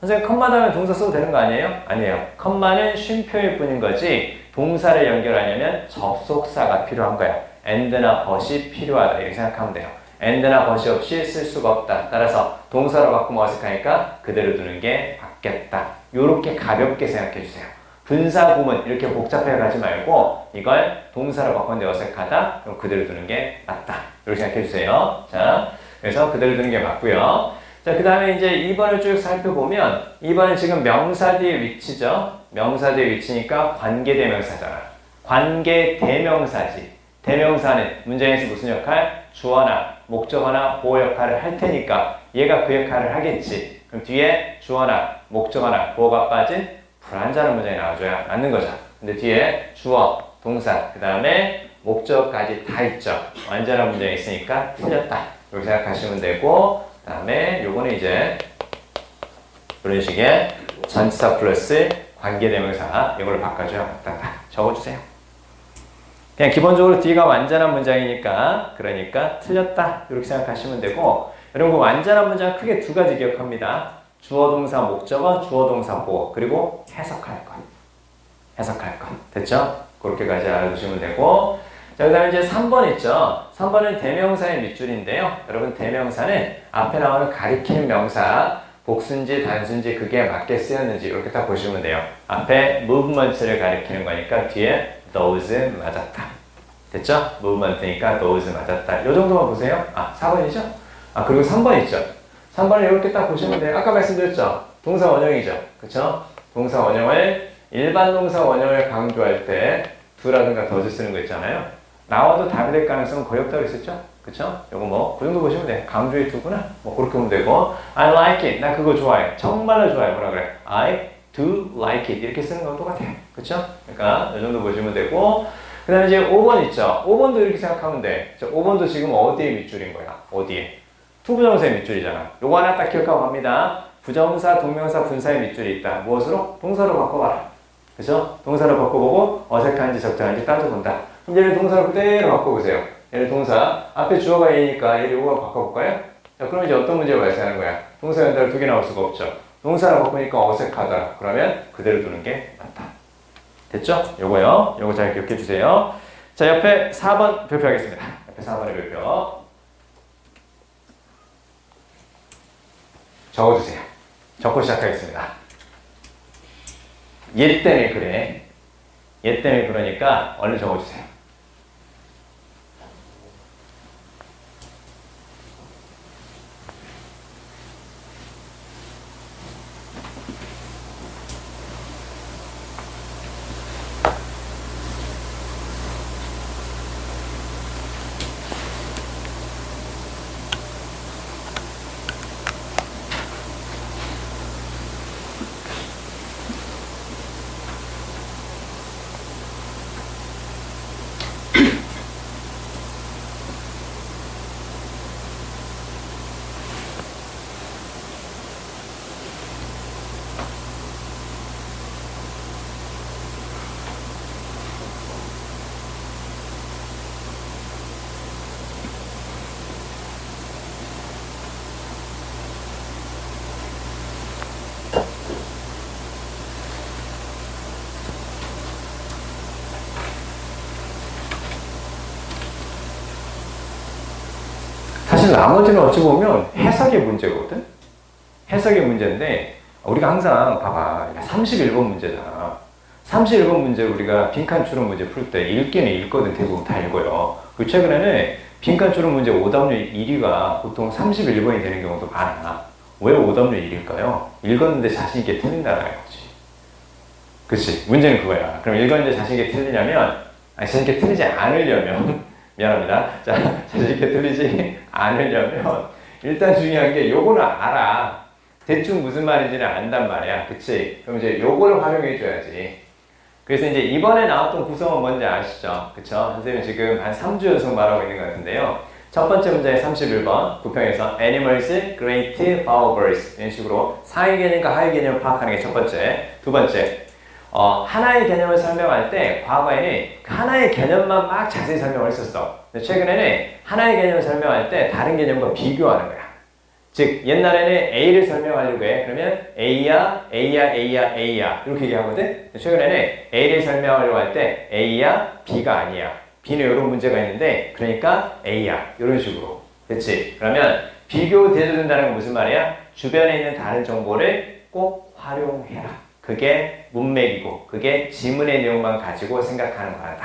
선생님, 컴마 다음에 동사 써도 되는 거 아니에요? 아니에요. 컴마는 쉼표일 뿐인 거지, 동사를 연결하려면 접속사가 필요한 거야. and나 but이 필요하다. 이렇게 생각하면 돼요. and나 but이 없이 쓸 수가 없다. 따라서 동사로 바꾸면 어색하니까 그대로 두는 게 맞겠다. 요렇게 가볍게 생각해 주세요. 분사 구문 이렇게 복잡해 가지 말고 이걸 동사로 바꿨는데 어색하다. 그럼 그대로 두는 게 맞다. 이렇게 생각해 주세요. 자, 그래서 그대로 두는 게 맞고요. 자, 그 다음에 이제 2번을 쭉 살펴보면 2번은 지금 명사 뒤의 위치죠. 명사 뒤의 위치니까 관계대명사잖아. 관계대명사지. 대명사는 문장에서 무슨 역할? 주어나 목적어나 보호 역할을 할 테니까 얘가 그 역할을 하겠지. 그럼 뒤에 주어나 목적어나 보호가 빠진 불완전한 문장이 나와줘야 맞는 거죠. 근데 뒤에 주어, 동사, 그 다음에 목적어까지 다 있죠. 완전한 문장이 있으니까 틀렸다. 이렇게 생각하시면 되고, 그 다음에 요거는 이제 이런 식의 전치사 플러스 관계대명사 이걸로 바꿔줘야 맞다. 적어주세요. 그냥 기본적으로 뒤가 완전한 문장이니까 그러니까 틀렸다 이렇게 생각하시면 되고, 여러분 그 완전한 문장 크게 2가지 기억합니다. 주어 동사 목적어, 주어 동사 보어, 그리고 해석할 것. 해석할 것. 됐죠? 그렇게까지 알아두시면 되고, 자, 그 다음에 이제 3번 있죠? 3번은 대명사의 밑줄인데요. 여러분 대명사는 앞에 나오는 가리키는 명사, 복수인지 단수인지 그게 맞게 쓰였는지 이렇게 딱 보시면 돼요. 앞에 movement를 가리키는 거니까 뒤에 those 맞았다. 됐죠? movement니까 those 맞았다. 이 정도만 보세요. 4번이죠? 그리고 3번 있죠? 3번을 이렇게 딱 보시면 돼요. 아까 말씀드렸죠? 동사 원형이죠? 그쵸? 동사 원형을, 일반 동사 원형을 강조할 때 do라든가 does 쓰는 거 있잖아요. 나와도 답이 될 가능성은 거의 없다고 했었죠? 그쵸? 요거 뭐, 그 정도 보시면 돼. 강조의 do구나? 뭐, 그렇게 보면 되고, I like it. 나 그거 좋아해. 정말로 좋아해. 뭐라 그래? I do like it. 이렇게 쓰는 건 똑같아요. 그쵸? 그러니까, 이 정도 보시면 되고, 그 다음에 이제 5번 있죠? 5번도 이렇게 생각하면 돼. 5번도 지금 어디에 밑줄인 거야? 어디에? 투부정사의 밑줄이잖아. 요거 하나 딱 기억하고 갑니다. 부정사, 동명사, 분사의 밑줄이 있다. 무엇으로? 동사로 바꿔봐라. 그죠? 동사로 바꿔보고 어색한지 적절한지 따져본다. 그럼 얘를 동사로 그대로 바꿔보세요. 얘를 동사, 앞에 주어가 A니까 얘를 요거로 바꿔볼까요? 자, 그럼 이제 어떤 문제가 발생하는 거야? 동사 연달아 두 개 나올 수가 없죠. 동사로 바꾸니까 어색하더라. 그러면 그대로 두는 게 맞다. 됐죠? 요거요. 요거 잘 기억해 주세요. 자, 옆에 4번 발표하겠습니다. 옆에 4번의 발표. 적어주세요. 적고 시작하겠습니다. 얘 때문에 그래. 얘 때문에 그러니까 얼른 적어주세요. 사실 나머지는 어찌 보면 해석의 문제거든? 해석의 문제인데 우리가 항상 봐봐 31번 문제잖아. 31번 문제 우리가 빈칸 추론 문제 풀 때 읽기는 읽거든. 대부분 다 읽어요. 그리고 최근에는 빈칸 추론 문제 오답률 1위가 보통 31번이 되는 경우도 많아. 왜 오답률 1위일까요? 읽었는데 자신있게 틀린다는 거지. 그치? 문제는 그거야. 그럼 읽었는데 자신있게 틀리냐면 자신있게 틀리지 않으려면 미안합니다. 자, 자신있게 틀리지 않으려면 일단 중요한 게 요거는 알아. 대충 무슨 말인지는 안단 말이야. 그치? 그럼 이제 요거를 활용해 줘야지. 그래서 이제 이번에 나왔던 구성은 뭔지 아시죠? 그쵸? 선생님 지금 한 3주 연속 말하고 있는 것 같은데요. 첫 번째 문제 31번 구평에서 animals, great, power birds 이런 식으로 상위 개념과 하위 개념을 파악하는 게 첫 번째. 두 번째 하나의 개념을 설명할 때 과거에는 그 하나의 개념만 막 자세히 설명을 했었어. 근데 최근에는 하나의 개념을 설명할 때 다른 개념과 비교하는 거야. 즉 옛날에는 A를 설명하려고 해. 그러면 A야, A야, A야, A야 이렇게 얘기하거든. 최근에는 A를 설명하려고 할 때 A야, B가 아니야. B는 이런 문제가 있는데 그러니까 A야 이런 식으로. 됐지? 그러면 비교 대조된다는 건 무슨 말이야? 주변에 있는 다른 정보를 꼭 활용해라. 그게 문맥이고 그게 지문의 내용만 가지고 생각하는 거란다.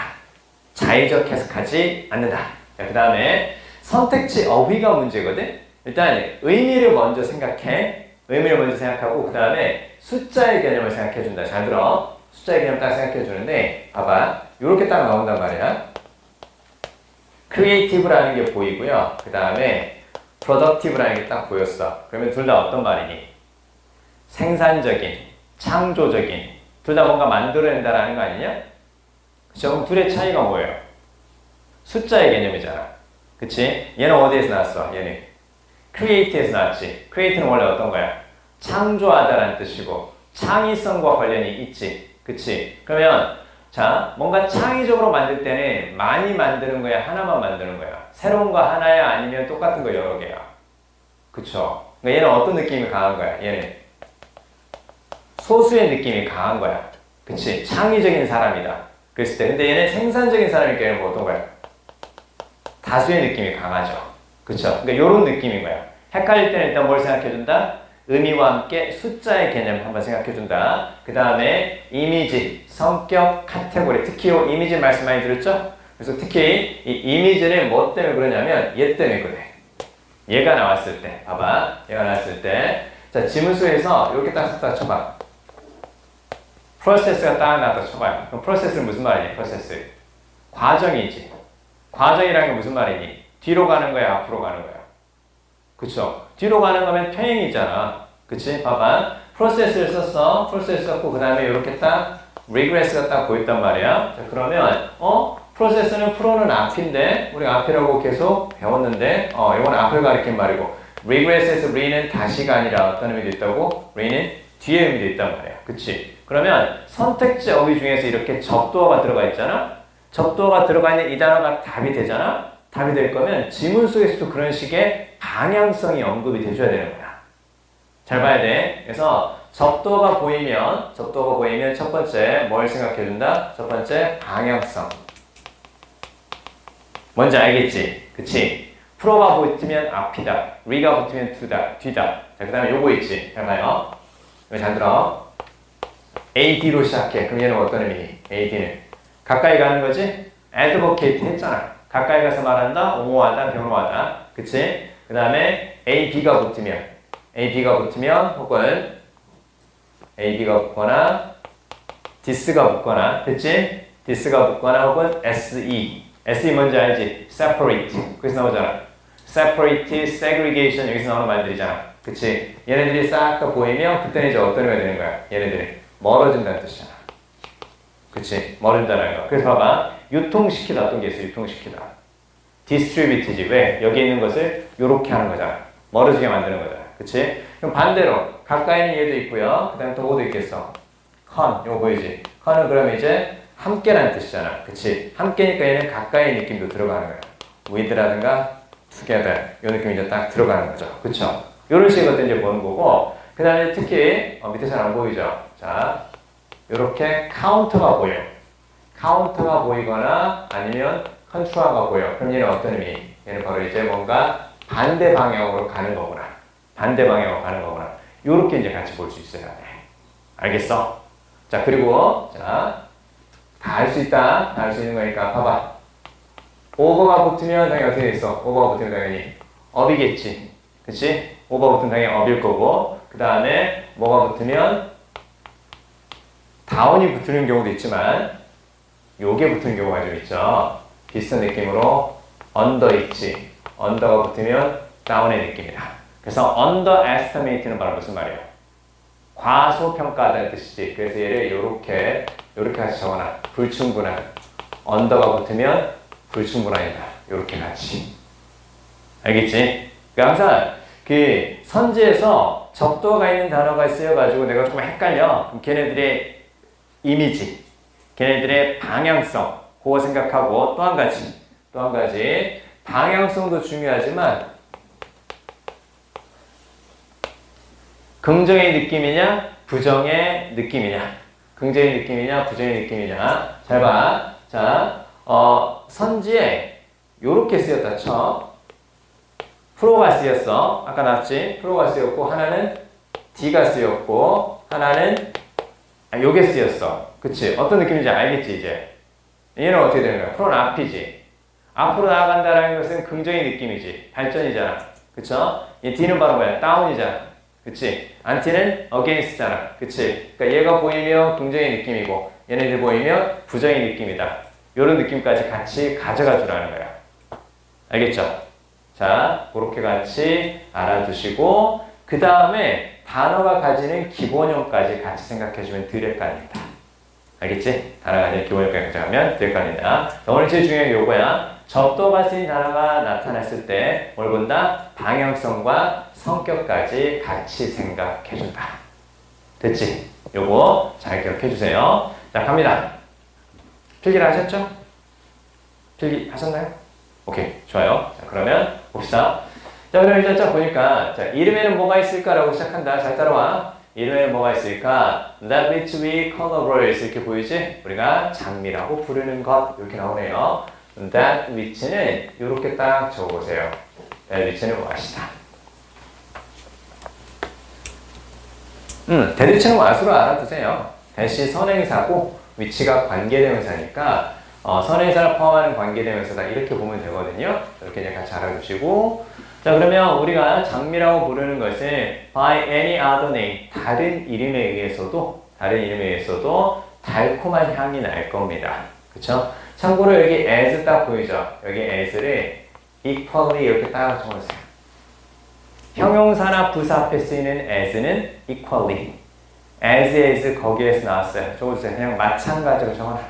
자의적 해석하지 않는다. 그 다음에 선택지 어휘가 문제거든. 일단 의미를 먼저 생각해. 의미를 먼저 생각하고 그 다음에 숫자의 개념을 생각해 준다. 잘 들어. 숫자의 개념 딱 생각해 주는데 봐봐. 이렇게 딱 나온단 말이야. 크리에이티브라는 게 보이고요. 그 다음에 프로덕티브라는 게 딱 보였어. 그러면 둘 다 어떤 말이니? 생산적인, 창조적인, 둘 다 뭔가 만들어낸다라는 거 아니냐? 그쵸? 그럼 둘의 차이가 뭐예요? 숫자의 개념이잖아. 그치? 얘는 어디에서 나왔어? 얘는 create에서 나왔지. create는 원래 어떤 거야? 창조하다라는 뜻이고 창의성과 관련이 있지. 그치? 그러면 자, 뭔가 창의적으로 만들 때는 많이 만드는 거야? 하나만 만드는 거야? 새로운 거 하나야? 아니면 똑같은 거 여러 개야? 그쵸? 그러니까 얘는 어떤 느낌이 강한 거야? 얘는 소수의 느낌이 강한 거야. 그치? 창의적인 사람이다. 그랬을 때. 근데 얘는 생산적인 사람이니까 얘는 뭐 어떤 거야? 다수의 느낌이 강하죠. 그쵸? 그러니까 요런 느낌인 거야. 헷갈릴 때는 일단 뭘 생각해준다? 의미와 함께 숫자의 개념 한번 생각해준다. 그 다음에 이미지, 성격, 카테고리. 특히 이 이미지 말씀 많이 들었죠? 그래서 특히 이 이미지는 뭐 때문에 그러냐면 얘 때문에 그래. 얘가 나왔을 때. 봐봐. 얘가 나왔을 때. 자, 지문수에서 이렇게 딱 쳐봐. 프로세스가 딱 나왔다 쳐봐요. 그럼 프로세스는 무슨 말이니? 프로세스. 과정이지. 과정이라는 게 무슨 말이니? 뒤로 가는 거야? 앞으로 가는 거야? 그쵸? 뒤로 가는 거면 평행이잖아. 그치? 봐봐. 프로세스를 썼어. 프로세스 썼고, 그 다음에 이렇게 딱, regress가 딱 보였단 말이야. 자, 그러면, 프로세스는 프로는 앞인데, 우리가 앞이라고 계속 배웠는데, 이건 앞을 가리킨 말이고, regress에서 re는 다시가 아니라 어떤 의미도 있다고? re는 뒤에 의미도 있단 말이에요. 그치? 그러면 선택지 어휘 중에서 이렇게 접두어가 들어가 있잖아? 접두어가 들어가 있는 이 단어가 답이 되잖아? 답이 될 거면 지문 속에서도 그런 식의 방향성이 언급이 돼줘야 되는 거야. 잘 봐야 돼. 그래서 접두어가 보이면 첫 번째 뭘 생각해준다? 첫 번째 방향성. 뭔지 알겠지? 그치? 프로가 붙으면 앞이다. 리가 붙으면 뒤다. 자, 그 다음에 요거 있지? 잘 봐요. 이거 잘 들어. AD로 시작해. 그럼 얘는 어떤 의미? AD는 가까이 가는 거지? advocate 했잖아. 가까이 가서 말한다, 옹호하다, 변호하다. 그치? 그 다음에 AB가 붙으면 혹은 AB가 붙거나 this가 붙거나 됐지? this가 붙거나 혹은 SE 뭔지 알지? separate 거기서 나오잖아. separate, segregation 여기서 나오는 말들이잖아. 그치? 얘네들이 싹 다 보이면 그때는 이제 어떤 의미가 되는 거야? 얘네들이 멀어진다는 뜻이잖아. 그치? 멀어진다는 거. 그래서 봐봐. 유통시키다 어떤 게 있어? 유통시키다. distribut지. 왜? 여기 있는 것을 요렇게 하는 거잖아. 멀어지게 만드는 거잖아. 그치? 그럼 반대로 가까이는 얘도 있고요. 그 다음에 또 뭐도 있겠어? con. 이거 보이지? con은 그러면 이제 함께라는 뜻이잖아. 그치? 함께니까 얘는 가까이 느낌도 들어가는 거야. with라든가 together. 이 느낌이 이제 딱 들어가는 거죠. 그쵸? 이런 식의 것들 이제 보는 거고, 그 다음에 특히, 밑에 잘 안 보이죠? 자, 요렇게 카운터가 보여. 카운터가 보이거나 아니면 컨트라가 보여. 그럼 얘는 어떤 의미? 얘는 바로 이제 뭔가 반대 방향으로 가는 거구나. 반대 방향으로 가는 거구나. 요렇게 이제 같이 볼 수 있어야 돼. 알겠어? 자, 그리고, 자, 다 할 수 있다. 다 할 수 있는 거니까 봐봐. 오버가 붙으면 당연히 어떻게 있어? 오버가 붙으면 당연히 업이겠지. 그치? 오버가 붙으면 당연히 업일 거고, 그 다음에 뭐가 붙으면 다운이 붙는 경우도 있지만 요게 붙는 경우가 좀 있죠. 비슷한 느낌으로 언더 있지. 언더가 붙으면 다운의 느낌이다. 그래서 underestimate는 바로 무슨 말이에요? 과소평가하다는 뜻이지. 그래서 얘를 요렇게 같이 적어놔. 불충분한. 언더가 붙으면 불충분하다. 요렇게 같이. 알겠지? 그러니까 항상 그 선지에서 접두어가 있는 단어가 쓰여가지고 내가 조금 헷갈려. 그럼 걔네들의 이미지, 걔네들의 방향성, 그거 생각하고 또 한 가지 방향성도 중요하지만 긍정의 느낌이냐, 부정의 느낌이냐, 긍정의 느낌이냐, 부정의 느낌이냐. 잘 봐. 자, 선지에 요렇게 쓰였다 쳐. 프로가 쓰였어. 아까 나왔지? 프로가 쓰였고 하나는 D가 쓰였고 하나는 요게 쓰였어. 그치? 어떤 느낌인지 알겠지 이제? 얘는 어떻게 되는 거야? 프로는 앞이지. 앞으로 나아간다라는 것은 긍정의 느낌이지. 발전이잖아. 그쵸? 이 D는 바로 뭐야? 다운이잖아. 그치? 안티는 against잖아. 그치? 그러니까 얘가 보이면 긍정의 느낌이고 얘네들 보이면 부정의 느낌이다. 요런 느낌까지 같이 가져가 주라는 거야. 알겠죠? 자, 그렇게 같이 알아두시고 그 다음에 단어가 가지는 기본형까지 같이 생각해주면 덜 헷갈린다. 알겠지? 단어가 가지는 기본형까지 가져가면 덜 헷갈린다. 오늘 제일 중요한 게 요거야. 접두어가 쓰인 단어가 나타났을 때 뭘 본다? 방향성과 성격까지 같이 생각해준다. 됐지? 요거 잘 기억해주세요. 자, 갑니다. 필기를 하셨죠? 필기 하셨나요? 오케이, 좋아요. 자, 그러면 봅시다. 자, 그럼 일단 쫙 보니까, 자, 이름에는 뭐가 있을까라고 시작한다. 잘 따라와. 이름에는 뭐가 있을까? That which we call birds. 이렇게 보이지? 우리가 장미라고 부르는 것. 이렇게 나오네요. That which는 이렇게 딱 적어보세요. That which는 무엇이다. 대리치는 와수로 알아두세요. 대시 선행사고, 위치가 관계대명사니까, 선행사를 포함하는 관계대명사다. 이렇게 보면 되거든요. 이렇게 이제 같이 알아두시고. 자, 그러면 우리가 장미라고 부르는 것은 by any other name, 다른 이름에 의해서도 달콤한 향이 날 겁니다. 그쵸? 참고로 여기 as 딱 보이죠? 여기 as를 equally 이렇게 딱 적어주세요. 형용사나 부사 앞에 쓰이는 as는 equally. as 거기에서 나왔어요. 적어주세요. 그냥 마찬가지로 적어놔.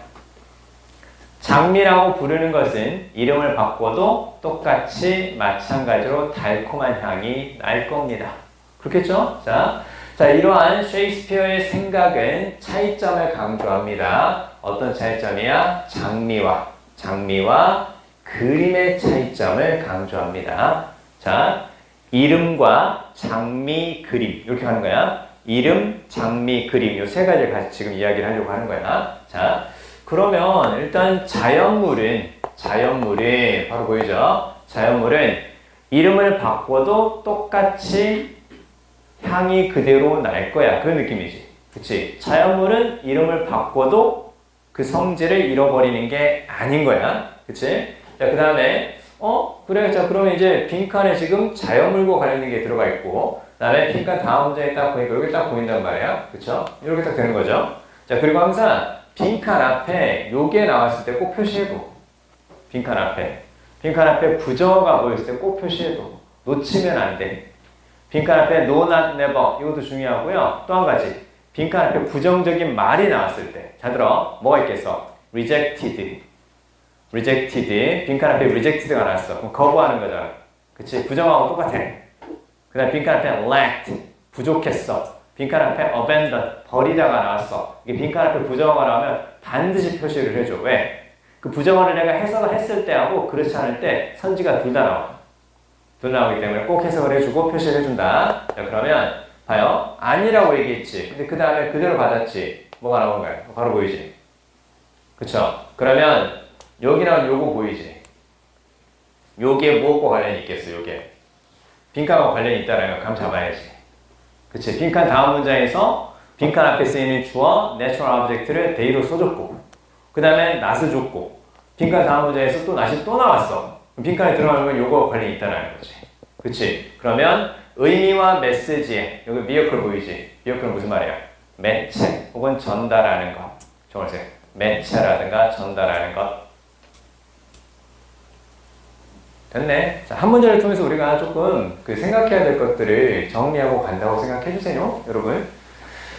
장미라고 부르는 것은 이름을 바꿔도 똑같이 마찬가지로 달콤한 향이 날 겁니다. 그렇겠죠? 자, 이러한 셰익스피어의 생각은 차이점을 강조합니다. 어떤 차이점이야? 장미와 그림의 차이점을 강조합니다. 자, 이름과 장미, 그림 이렇게 하는 거야. 이름, 장미, 그림 이 세 가지를 같이 지금 이야기를 하려고 하는 거야. 자, 그러면 일단 자연물은 바로 보이죠? 자연물은 이름을 바꿔도 똑같이 향이 그대로 날 거야. 그런 느낌이지. 그치? 자연물은 이름을 바꿔도 그 성질을 잃어버리는 게 아닌 거야. 그치? 자, 그 다음에 그래. 자, 그러면 이제 빈칸에 지금 자연물과 관련된 게 들어가 있고, 그 다음에 빈칸 다음 문장에 딱 보니까 여기 딱 보인단 말이야. 그쵸? 이렇게 딱 되는 거죠. 자, 그리고 항상 빈칸 앞에 요게 나왔을 때 꼭 표시해도. 빈칸 앞에 부정어가 보였을 때 꼭 표시해도. 놓치면 안 돼. 빈칸 앞에 no, not, never 이것도 중요하고요. 또 한 가지. 빈칸 앞에 부정적인 말이 나왔을 때. 자, 들어. 뭐가 있겠어? rejected. 빈칸 앞에 rejected가 나왔어. 그럼 거부하는 거잖아. 그치? 부정하고 똑같아. 그 다음 빈칸 앞에 lacked. 부족했어. 빈칸 앞에 abandon. 버리다가 나왔어. 이게 빈칸 앞에 부정어가 나오면 반드시 표시를 해줘. 왜? 그 부정어를 내가 해석을 했을 때하고 그렇지 않을 때 선지가 둘 다 나와. 둘 나오기 때문에 꼭 해석을 해주고 표시를 해준다. 자, 그러면 봐요. 아니라고 얘기했지. 근데 그 다음에 그대로 받았지. 뭐가 나온 거야? 바로 보이지? 그쵸? 그러면 여기 나온 요거 보이지? 요게 무엇과 관련이 있겠어? 요게 빈칸과 관련이 있다라는 걸 감 잡아야지. 그치? 빈칸 다음 문장에서 빈칸 앞에 쓰이는 주어 natural object를 they로 써줬고, 그 다음에 not을 줬고, 빈칸 다음 문장에서 또 not이 또 나왔어. 빈칸에 들어가면 요거 관련이 있다는 거지. 그치? 그러면 의미와 메시지에 여기 미어클 보이지? 미어클은 무슨 말이야? 매체 혹은 전달하는 것. 정월색 매체라든가 전달하는 것. 됐네. 자, 한 문제를 통해서 우리가 조금 생각해야 될 것들을 정리하고 간다고 생각해 주세요, 여러분.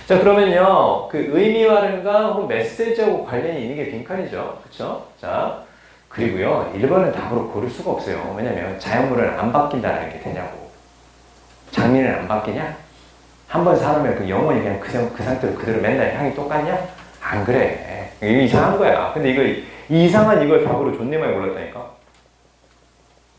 자, 그러면요, 의미와든가 혹은 메시지하고 관련이 있는 게 빈칸이죠. 그쵸? 자, 그리고요, 1번은 답으로 고를 수가 없어요. 왜냐면 자연물은 안 바뀐다는 게 되냐고. 장미는 안 바뀌냐? 한 번 사놓으면 영원히 그냥 그 상태로 그대로 맨날 향이 똑같냐? 안 그래. 이거 이상한 거야. 근데 이상한 이걸 답으로 존내 많이 골랐다니까.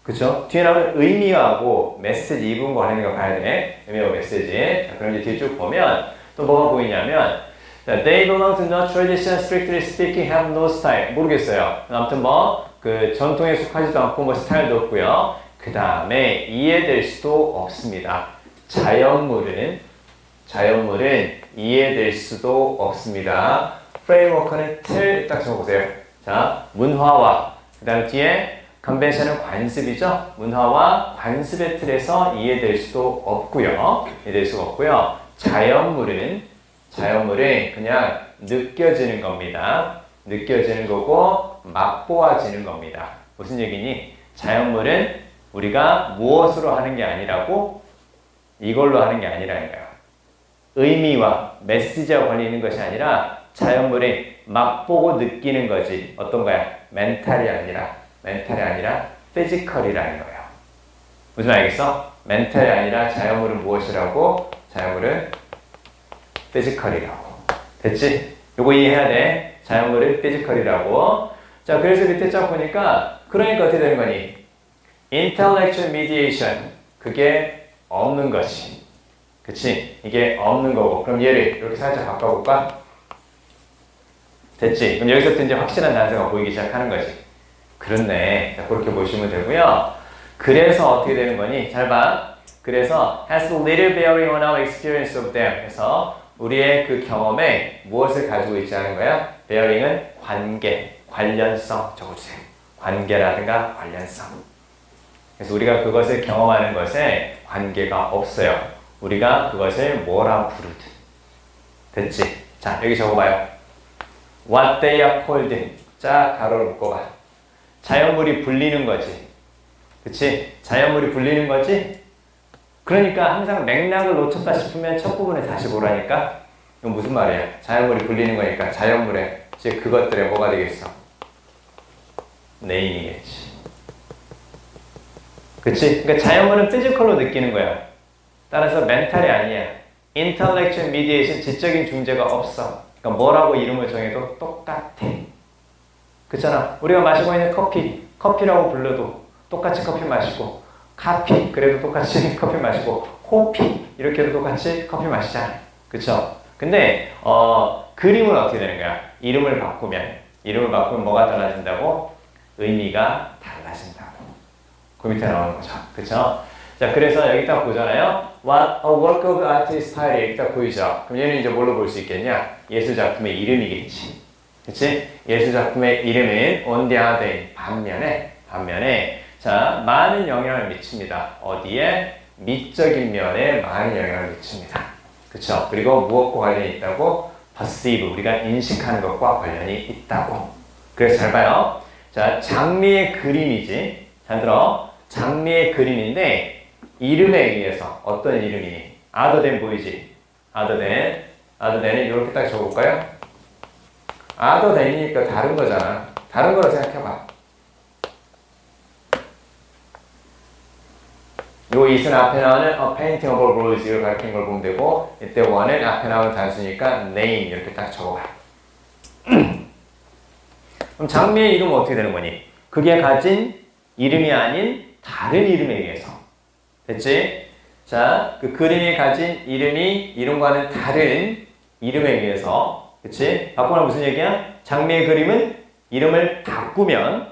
그쵸? 뒤에 나오는 의미하고 메시지 이 부분과 관련된 거 봐야 돼. 의미하고 메시지. 자, 그럼 이제 뒤에 쭉 보면 또 뭐가 보이냐면 They belong to no tradition, strictly speaking, have no style. 모르겠어요. 아무튼 전통에 속하지도 않고 스타일도 없고요. 그 다음에 이해될 수도 없습니다. 자연물은 이해될 수도 없습니다. 프레임워크는 틀 딱 적어보세요. 자, 문화와 그 다음 뒤에 컨벤션은 관습이죠. 문화와 관습의 틀에서 이해될 수도 없고요. 자연물은 그냥 느껴지는 겁니다. 느껴지는 거고 맛보아지는 겁니다. 무슨 얘기니? 자연물은 우리가 무엇으로 하는 게 아니라고? 이걸로 하는 게 아니라는 거야. 의미와 메시지와 관련 있는 것이 아니라 자연물이 맛보고 느끼는 거지. 어떤 거야? 멘탈이 아니라 피지컬이라는 거예요. 무슨 말 알겠어? 멘탈이 아니라 자연물은 무엇이라고? 자연물은 피지컬이라고. 됐지? 요거 이해해야 돼. 자연물은 피지컬이라고. 자, 그래서 밑에 쫙 보니까 그러니까 어떻게 되는 거니? intellectual mediation. 그게 없는 것이. 그치? 이게 없는 거고. 그럼 얘를 이렇게 살짝 바꿔볼까? 됐지? 그럼 여기서부터 이제 확실한 단서가 보이기 시작하는 거지. 그렇네. 자, 그렇게 보시면 되고요. 그래서 어떻게 되는 거니? 잘 봐. 그래서 has little bearing on our experience of them. 그래서 우리의 그 경험에 무엇을 가지고 있지 않은 거야? bearing은 관계, 관련성 적어주세요. 관계라든가 관련성. 그래서 우리가 그것을 경험하는 것에 관계가 없어요. 우리가 그것을 뭐라 부르든. 됐지? 자, 여기 적어봐요. What they are called. 자, 가로를 묶어봐. 자연물이 불리는 거지. 그치? 자연물이 불리는 거지? 그러니까 항상 맥락을 놓쳤다 싶으면 첫 부분에 다시 보라니까? 이건 무슨 말이야? 자연물이 불리는 거니까 자연물에 이제 그것들에 뭐가 되겠어? name이겠지. 그치? 그러니까 자연문은 피지컬로 느끼는 거야. 따라서 멘탈이 아니야. intellectual mediation, 지적인 중재가 없어. 그러니까 뭐라고 이름을 정해도 똑같아. 그렇잖아. 우리가 마시고 있는 커피, 커피라고 불러도 똑같이 커피 마시고, 카피, 그래도 똑같이 커피 마시고, 호피, 이렇게 해도 똑같이 커피 마시잖아. 그쵸? 근데, 그림은 어떻게 되는 거야? 이름을 바꾸면 뭐가 달라진다고? 의미가 달라진다고. 그 밑에 나오는 거죠. 그쵸? 자, 그래서 여기 딱 보잖아요. What a work of art is style. 여기 딱 보이죠? 그럼 얘는 이제 뭘로 볼 수 있겠냐? 예술작품의 이름이겠지. 그치? 예술작품의 이름은 on the other hand, 반면에, 자, 많은 영향을 미칩니다. 어디에? 미적인 면에 많은 영향을 미칩니다. 그쵸? 그리고 무엇과 관련이 있다고? perceive, 우리가 인식하는 것과 관련이 있다고. 그래서 잘 봐요. 자, 장미의 그림이지. 잘 들어. 장미의 그림인데, 이름에 의해서 어떤 이름이니? other than 보이지? other than은 이렇게 딱 적어볼까요? other than이니까 다른 거잖아. 다른 거로 생각해봐. 요 it은 앞에 나오는 a painting of a rose 이걸 가리키는 걸 보면 되고, 이때 one은 앞에 나오는 단수니까 name 이렇게 딱 적어봐. 그럼 장미의 이름은 어떻게 되는 거니? 그게 가진 이름이 아닌 다른 이름에 의해서. 됐지? 자, 그 그림이 가진 이름과는 다른 이름에 의해서. 그치? 바꾸면 무슨 얘기야? 장미의 그림은 이름을 바꾸면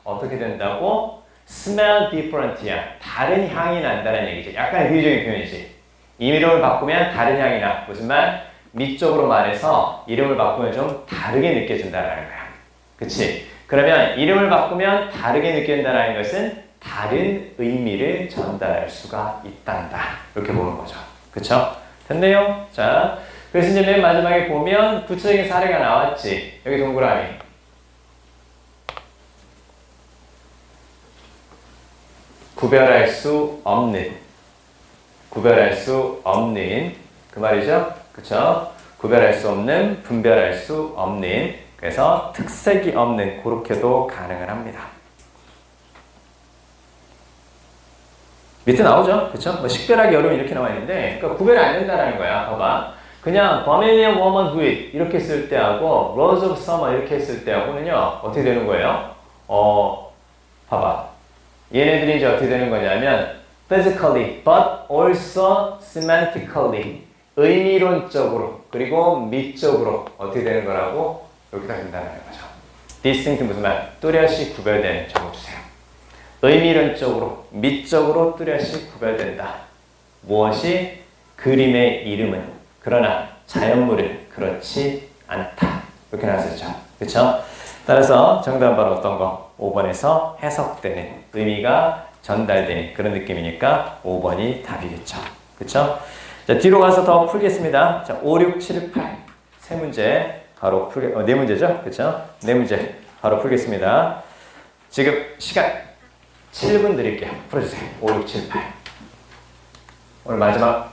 어떻게 된다고? smell different야. 다른 향이 난다는 얘기지. 약간 비유적인 표현이지. 이름을 바꾸면 다른 향이 나. 무슨 말? 미적으로 말해서 이름을 바꾸면 좀 다르게 느껴진다는 거야. 그치? 그러면 이름을 바꾸면 다르게 느껴진다는 것은 다른 의미를 전달할 수가 있단다. 이렇게 보는 거죠. 그쵸? 됐네요? 자, 그래서 이제 맨 마지막에 보면 구체적인 사례가 나왔지. 여기 동그라미. 구별할 수 없는 그 말이죠. 그쵸? 구별할 수 없는, 분별할 수 없는, 그래서 특색이 없는, 그렇게도 가능을 합니다. 밑에 나오죠? 그쵸? 뭐 식별하기 어려운 이렇게 나와 있는데, 그러니까 구별이 안 된다는 거야. 봐봐. 그냥 Pomeranian Womanhood 이렇게 쓸 때하고 Rose of Summer 이렇게 했을 때하고는요, 어떻게 되는 거예요? 봐봐. 얘네들이 이제 어떻게 되는 거냐면, physically, but also semantically. 의미론적으로, 그리고 미적으로 어떻게 되는 거라고? 여기다 된다는 거죠. distinct 무슨 말? 뚜렷이 구별되는 적어주세요. 의미론적으로, 미적으로 뚜렷이 구별된다. 무엇이? 그림의 이름은. 그러나 자연물은 그렇지 않다. 이렇게 나왔었죠. 그쵸? 따라서 정답은 바로 어떤 거? 5번에서 해석되는, 의미가 전달되는 그런 느낌이니까 5번이 답이겠죠. 그쵸? 자, 뒤로 가서 더 풀겠습니다. 자, 5, 6, 7, 8. 세 문제 바로 네 문제죠? 그쵸? 네 문제 바로 풀겠습니다. 지금 시간 7분 드릴게요. 풀어주세요. 5, 6, 7, 8. 오늘 마지막.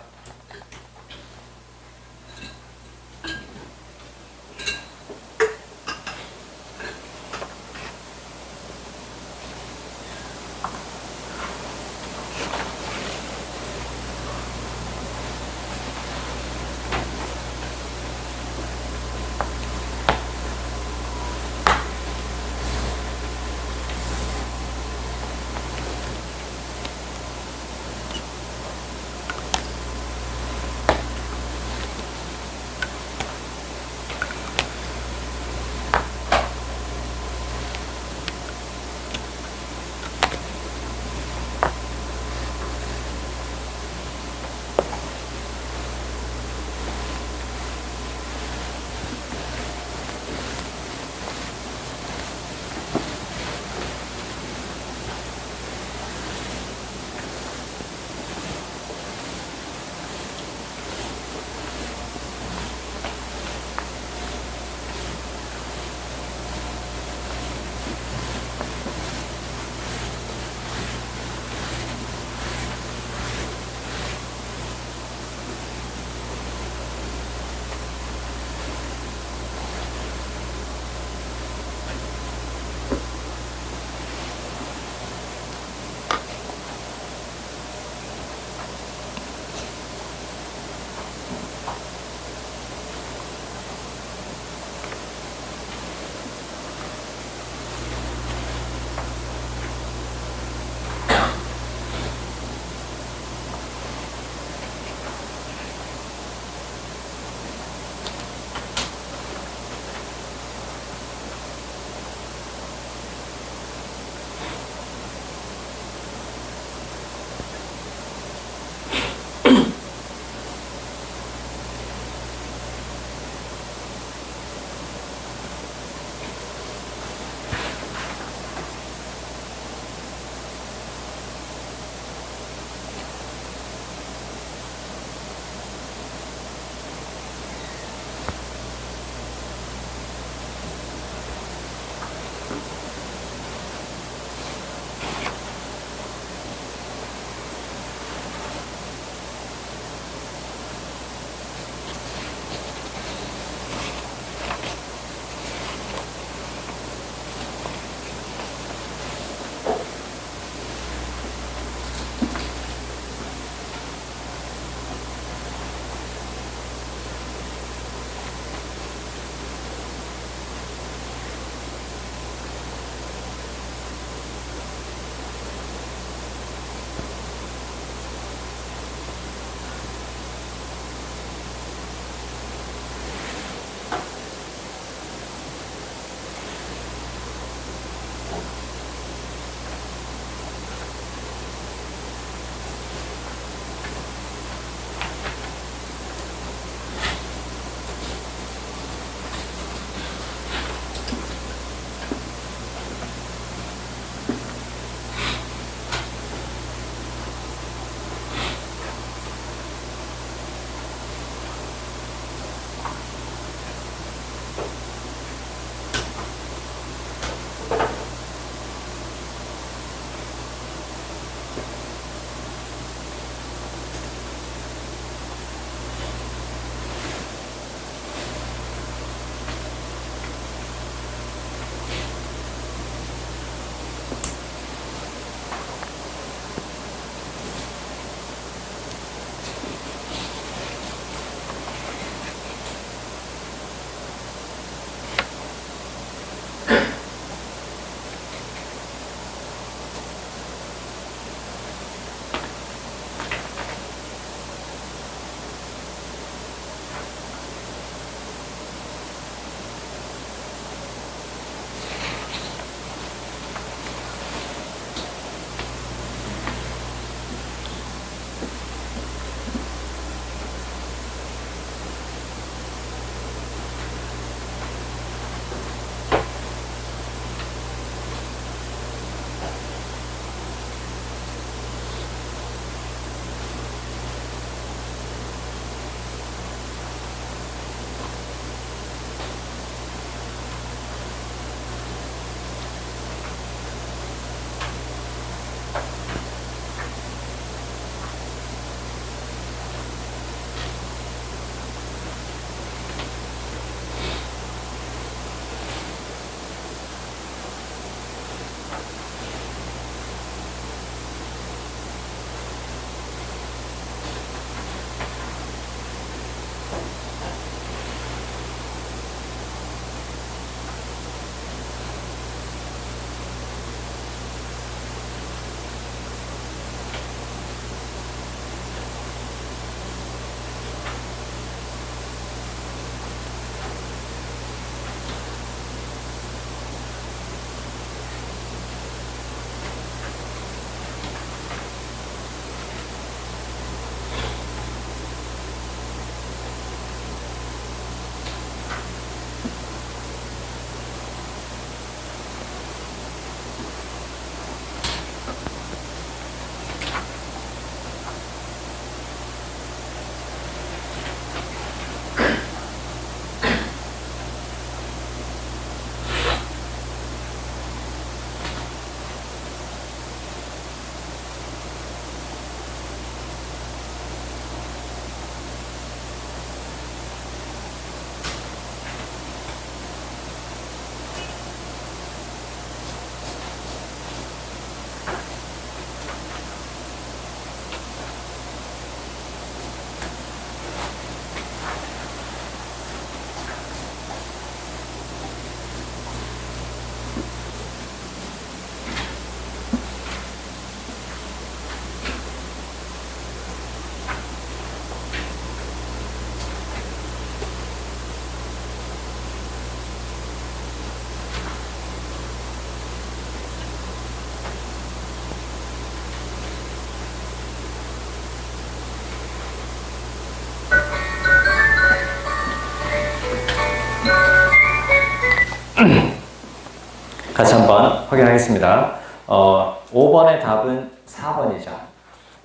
같이 한번 확인하겠습니다. 5번의 답은 4번이죠.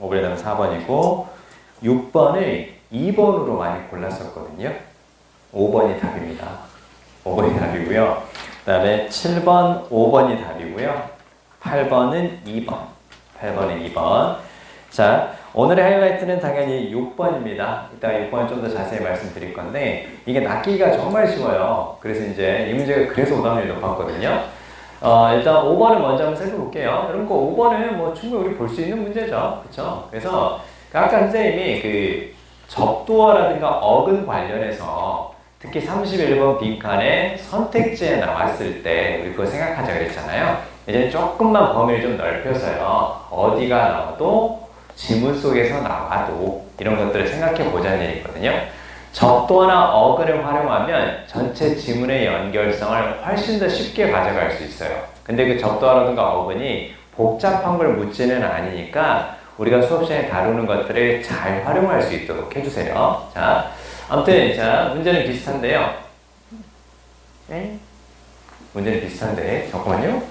5번의 답은 4번이고 6번을 2번으로 많이 골랐었거든요. 5번이 답입니다. 5번이 답이고요. 그 다음에 7번, 5번이 답이고요. 8번은 2번. 8번은 2번. 자, 오늘의 하이라이트는 당연히 6번입니다. 이따가 6번 좀 더 자세히 말씀드릴 건데 이게 낚기가 정말 쉬워요. 그래서 이제 이 문제가 그래서 오답률이 높았거든요. 일단 5번을 먼저 한번 살펴볼게요. 여러분, 5번은 뭐 충분히 우리 볼 수 있는 문제죠. 그쵸? 그래서 아까 선생님이 그 접두어라든가 어근 관련해서 특히 31번 빈칸에 선택지에 나왔을 때 우리 그거 생각하자 그랬잖아요. 이제 조금만 범위를 좀 넓혀서요. 어디가 나와도 지문 속에서 나와도 이런 것들을 생각해 보자는 얘기거든요. 접두어나 어근을 활용하면 전체 지문의 연결성을 훨씬 더 쉽게 가져갈 수 있어요. 근데 그 접두어라든가 어근이 복잡한 걸 묻지는 않으니까 우리가 수업 시간에 다루는 것들을 잘 활용할 수 있도록 해주세요. 자, 아무튼 자, 문제는 비슷한데요. 네? 문제는 비슷한데 잠깐만요.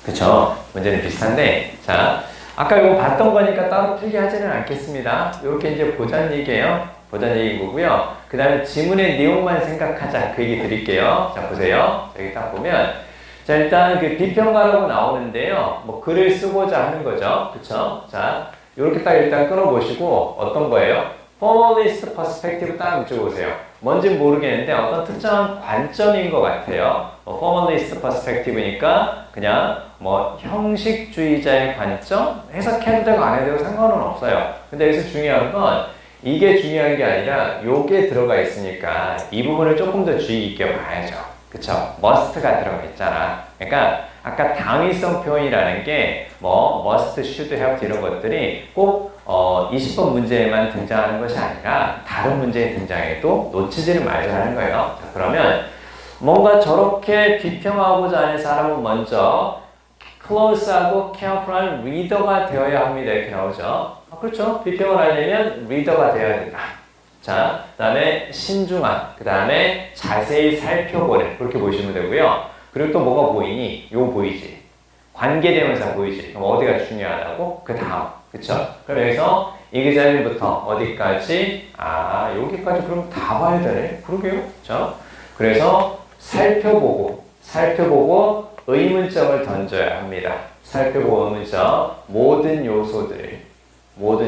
그쵸? 문제는 비슷한데 자, 아까 이거 봤던 거니까 따로 풀게 하지는 않겠습니다. 이렇게 이제 보자는 얘기예요. 보자는 얘기인 거고요. 그 다음에 지문의 내용만 생각하자. 그 얘기 드릴게요. 자, 보세요. 여기 딱 보면 자, 일단 그 비평가라고 나오는데요. 뭐 글을 쓰고자 하는 거죠. 그쵸? 자, 이렇게 딱 일단 끊어보시고 어떤 거예요? Formalist perspective 딱 찍어보세요. 뭔진 모르겠는데 어떤 특정한 관점인 것 같아요. Formalist perspective니까 그냥 뭐 형식주의자의 관점? 해석해도 되고 안 해도 되고 상관은 없어요. 근데 여기서 중요한 건 이게 중요한 게 아니라 요게 들어가 있으니까 이 부분을 조금 더 주의 깊게 봐야죠. 그쵸? must가 들어가 있잖아. 그러니까 아까 당위성 표현이라는 게 뭐 must, should, have 이런 것들이 꼭 20번 문제에만 등장하는 것이 아니라 다른 문제에 등장해도 놓치지를 말자는 거예요. 자, 그러면 뭔가 저렇게 비평하고자 하는 사람은 먼저 close하고 careful한 리더가 되어야 합니다. 이렇게 나오죠. 그렇죠. 비평을 하려면 리더가 되어야 된다. 자, 그 다음에 신중한, 그 다음에 자세히 살펴보는 그렇게 보시면 되고요. 그리고 또 뭐가 보이니? 요거 보이지? 관계대명사 보이지? 그럼 어디가 중요하다고? 그 다음. 그쵸? 그럼 여기서 examine부터 어디까지? 아, 여기까지 그럼 다 봐야 되네? 그러게요. 그쵸? 그래서 살펴보고 의문점을 던져야 합니다. 살펴보고 의문점, 모든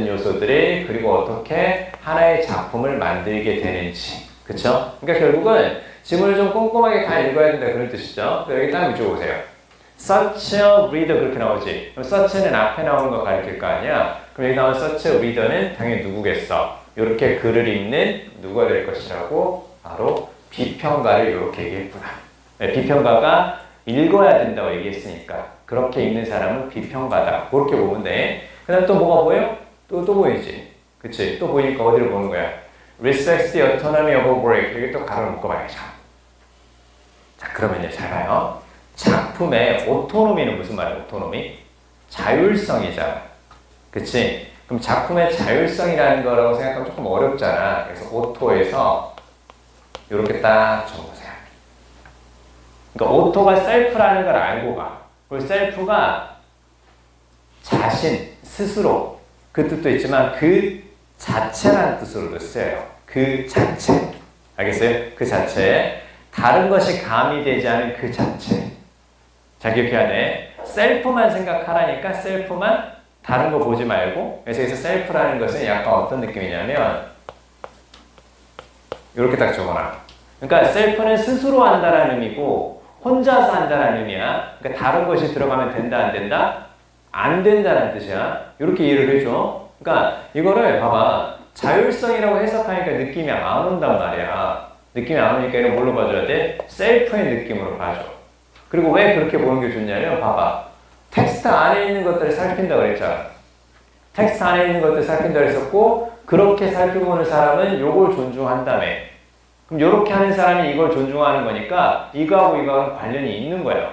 요소들이 그리고 어떻게 하나의 작품을 만들게 되는지. 그쵸? 그러니까 결국은 지문을 좀 꼼꼼하게 다 읽어야 된다 그런 뜻이죠. 여기 딱 위쪽으로 보세요. Such a reader 그렇게 나오지. 그럼 such는 앞에 나오는 거 가리킬 거 아니야? 그럼 여기 나온 such a reader는 당연히 누구겠어? 이렇게 글을 읽는 누가 될 것이라고? 바로 비평가를 이렇게 얘기했구나. 네, 비평가가 읽어야 된다고 얘기했으니까 그렇게 읽는 사람은 비평가다. 그렇게 보면 돼. 그 다음 또 뭐가 보여? 또 보이지? 그치? 또 보이니까 어디를 보는 거야? Respects the autonomy of a work. 여기 또 가로를 묶어봐야죠. 자, 그러면요, 잘 봐요. 작품의 오토노미는 무슨 말이야? 오토노미? 자율성이잖아. 그치? 그럼 작품의 자율성이라는 거라고 생각하면 조금 어렵잖아. 그래서 오토에서 이렇게 딱 적어보세요. 그러니까 오토가 셀프라는 걸 알고 가. 그리고 셀프가 자신, 스스로 그 뜻도 있지만 그 자체라는 뜻으로도 쓰여요. 그 자체. 알겠어요? 그 자체. 다른 것이 가미되지 않은 그 자체. 잘 기억해야 돼. 셀프만 생각하라니까 셀프만 다른 거 보지 말고. 그래서 여기서 셀프라는 것은 약간 어떤 느낌이냐면 이렇게 딱 적어놔. 그러니까 셀프는 스스로 한다라는 의미고 혼자서 한다라는 의미야. 그러니까 다른 것이 들어가면 된다 안 된다? 안 된다는 뜻이야. 이렇게 이해를 해줘. 그러니까 이거를 봐봐. 자율성이라고 해석하니까 느낌이 안 온단 말이야. 느낌이 안 오니까 이런 뭘로 봐줘야 돼? 셀프의 느낌으로 봐줘. 그리고 왜 그렇게 보는 게 좋냐면 봐봐. 텍스트 안에 있는 것들을 살핀다고 그랬잖아. 텍스트 안에 있는 것들을 살핀다고 했었고 그렇게 살펴보는 사람은 요걸 존중한다며. 그럼 요렇게 하는 사람이 이걸 존중하는 거니까 이거하고 이거하고 관련이 있는 거예요.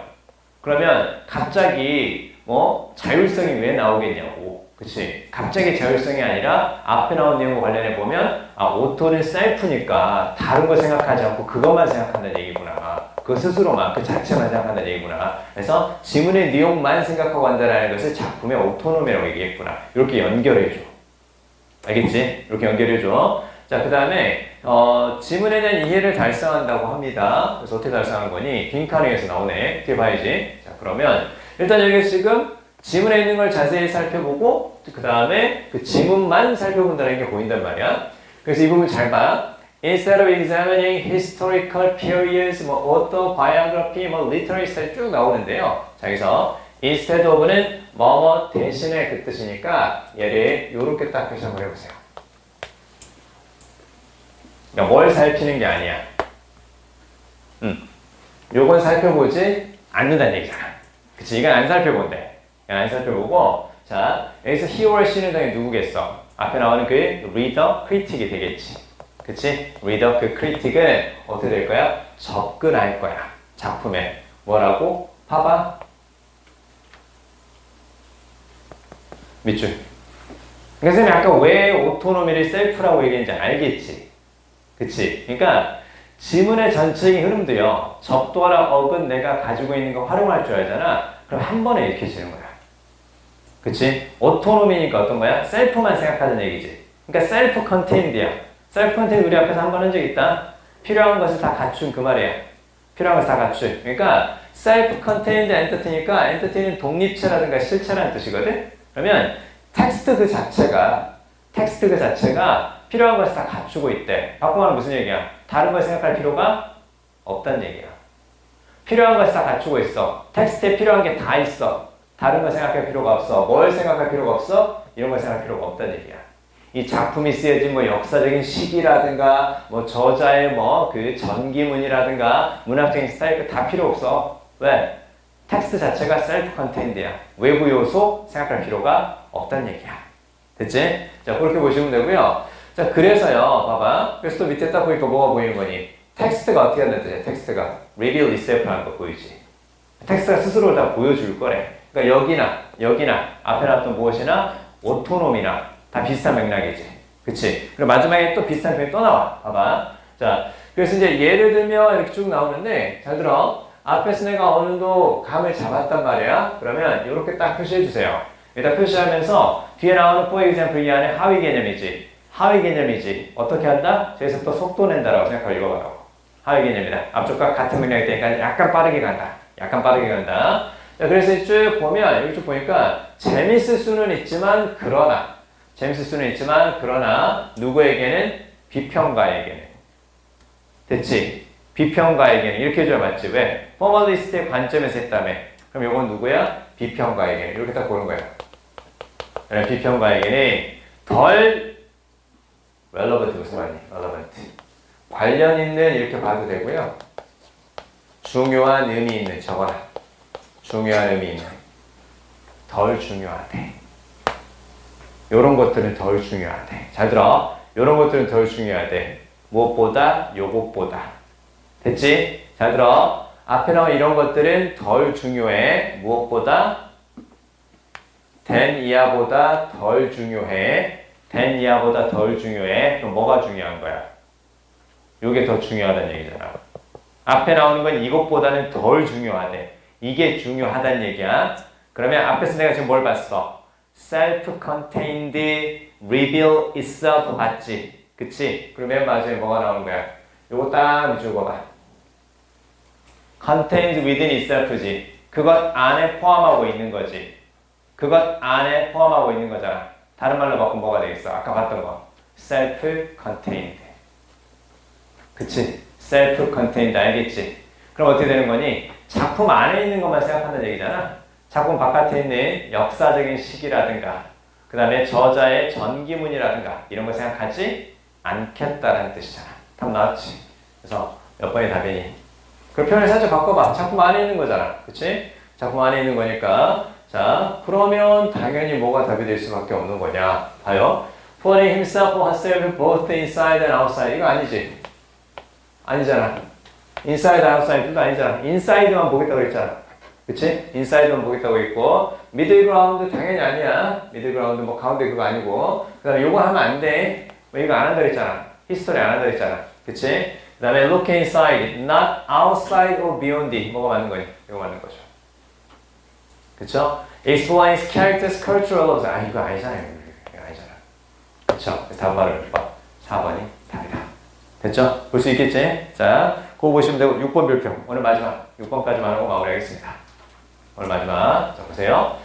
그러면 갑자기 뭐 자율성이 왜 나오겠냐고. 그치? 갑자기 자율성이 아니라 앞에 나온 내용과 관련해 보면 아, 오토는 셀프니까 다른 거 생각하지 않고 그것만 생각한다는 얘기구나. 그 스스로만, 그 자체만 생각한다는 얘기구나. 그래서 지문의 내용만 생각하고 한다는 것을 작품의 오토노미라고 얘기했구나. 이렇게 연결해줘. 알겠지? 이렇게 연결해줘. 자, 그 다음에 지문에 대한 이해를 달성한다고 합니다. 그래서 어떻게 달성하는 거니? 빈칸에서 나오네. 어떻게 봐야지? 자, 그러면 일단 여기서 지금 지문에 있는 걸 자세히 살펴보고 그 다음에 그 지문만 살펴본다는 게 보인단 말이야. 그래서 이 부분 잘 봐. Instead of examining historical periods, 뭐 autobiography, 뭐 literary study 쭉 나오는데요. 자, 여기서 instead of는 뭐뭐 대신에 그 뜻이니까 얘를 요렇게 딱 표시 한번 해보세요. 그러니까 뭘 살피는 게 아니야. 요건 살펴보지 않는다는 얘기잖아. 그치? 이건 안 살펴본대. 이건 안 살펴보고, 자, 여기서 he or she는 당연히 누구겠어? 앞에 나오는 그 reader, critic이 되겠지. 그치? reader, 그 critic은 어떻게 될 거야? 접근할 거야. 작품에. 뭐라고? 봐봐. 밑줄. 그러니까 선생님이 아까 왜 오토노미를 셀프라고 얘기했는지 알겠지? 그치? 그러니까 지문의 전체적인 흐름도요. 접두어라 억은 내가 가지고 있는 거 활용할 줄 알잖아. 그럼 한 번에 읽혀지는 거야. 그치? 오토노미니까 어떤 거야? 셀프만 생각하는 얘기지. 그러니까 셀프 컨테인드야. 셀프 컨테인드 우리 앞에서 한 번 한 적 있다. 필요한 것을 다 갖춘 그 말이야. 필요한 것을 다 갖춘. 그러니까 셀프 컨테인드 엔티티니까 엔티티는 독립체라든가 실체라는 뜻이거든. 그러면 텍스트 그 자체가 필요한 것을 다 갖추고 있대. 바꿔 말하면 무슨 얘기야? 다른 걸 생각할 필요가 없다는 얘기야. 필요한 것을 다 갖추고 있어. 텍스트에 필요한 게 다 있어. 다른 걸 생각할 필요가 없어. 뭘 생각할 필요가 없어? 이런 걸 생각할 필요가 없다는 얘기야. 이 작품이 쓰여진 뭐 역사적인 시기라든가 뭐 저자의 뭐 그 전기문이라든가 문학적인 스타일 다 필요 없어. 왜? 텍스트 자체가 셀프 컨테인드야. 외부 요소 생각할 필요가 없다는 얘기야. 됐지? 자, 그렇게 보시면 되고요. 자, 그래서요. 봐봐. 그래서 또 밑에 딱 보니까 뭐가 보이는 거니? 텍스트가 어떻게 한다는 뜻이야? 텍스트가 reveal itself라는 거 보이지? 텍스트가 스스로를 다 보여줄 거래. 그러니까 여기나 앞에 나왔던 무엇이나 오토노미나 다 비슷한 맥락이지. 그치? 그리고 마지막에 또 비슷한 표현이 또 나와. 봐봐. 자, 그래서 이제 예를 들면 이렇게 쭉 나오는데 잘 들어. 앞에서 내가 어느 정도 감을 잡았단 말이야. 그러면 이렇게 딱 표시해 주세요. 여기다 표시하면서 뒤에 나오는 for example 이 안에 하위 개념이지. 어떻게 한다? 저기서 또 속도 낸다라고 생각하고 읽어봐라고. 하위 개념이다. 앞쪽과 같은 맥락이 되니까 약간 빠르게 간다. 자, 그래서 쭉 보면 여기 쭉 보니까 재밌을 수는 있지만 그러나 누구에게는? 비평가에게는. 됐지? 비평가에게는 이렇게 해줘야 맞지? 왜? 포멀리스트의 관점에서 했다며. 그럼 이건 누구야? 비평가에게는. 이렇게 딱 보는 거야. 비평가에게는 덜 relevant 무슨 말이니? relevant. 관련 있는 이렇게 봐도 되고요. 중요한 의미 있는 적어라. 중요한 의미 있는. 덜 중요하대. 요런 것들은 덜 중요하대. 잘 들어. 요런 것들은 덜 중요하대. 무엇보다 요것보다. 됐지? 잘 들어. 앞에 나온 이런 것들은 덜 중요해. 무엇보다? than 이하보다 덜 중요해. than 이하보다 덜 중요해. 그럼 뭐가 중요한 거야? 요게 더 중요하다는 얘기잖아. 앞에 나오는 건 이것보다는 덜 중요하대. 이게 중요하다는 얘기야. 그러면 앞에서 내가 지금 뭘 봤어? self-contained reveal itself 봤지? 그치? 그러면 마지막에 뭐가 나오는 거야? 요거 딱 밑줄 봐봐. contained within itself지. 그것 안에 포함하고 있는 거지. 그것 안에 포함하고 있는 거잖아. 다른 말로 바꾸면 뭐가 되겠어? 아까 봤던 거. self-contained. 그치? self-contained 알겠지? 그럼 어떻게 되는 거니? 작품 안에 있는 것만 생각한다는 얘기잖아. 작품 바깥에 있는 역사적인 시기라든가 그 다음에 저자의 전기문이라든가 이런 거 생각하지 않겠다라는 뜻이잖아. 답 나왔지? 그래서 몇 번이 답이니? 그 표현을 살짝 바꿔봐. 작품 안에 있는 거잖아. 그치? 작품 안에 있는 거니까 자, 그러면 당연히 뭐가 답이 될 수밖에 없는 거냐? 봐요. Putting himself or herself both inside and outside. 이거 아니지? 아니잖아. inside, outside도 아니잖아. inside만 보겠다고 했잖아. 그치? inside만 보겠다고 했고 middle ground 당연히 아니야. middle ground 뭐 가운데 그거 아니고 그 다음에 요거 하면 안 돼. 왜 이거 안 한다 그랬잖아. history 안 한다 그랬잖아. 그치? 그 다음에 look inside, not outside or beyond it. 뭐가 맞는 거니? 이거 맞는 거죠. 그쵸? explains characters cultural laws. 아, 이거 아니잖아요. 이거 아니잖아. 그쵸? 답 바로 몇 번? 4번이 답이다. 됐죠? 볼 수 있겠지? 자, 그거 보시면 되고 6번 별표. 오늘 마지막 6번까지만 하고 마무리하겠습니다. 오늘 마지막. 자, 보세요.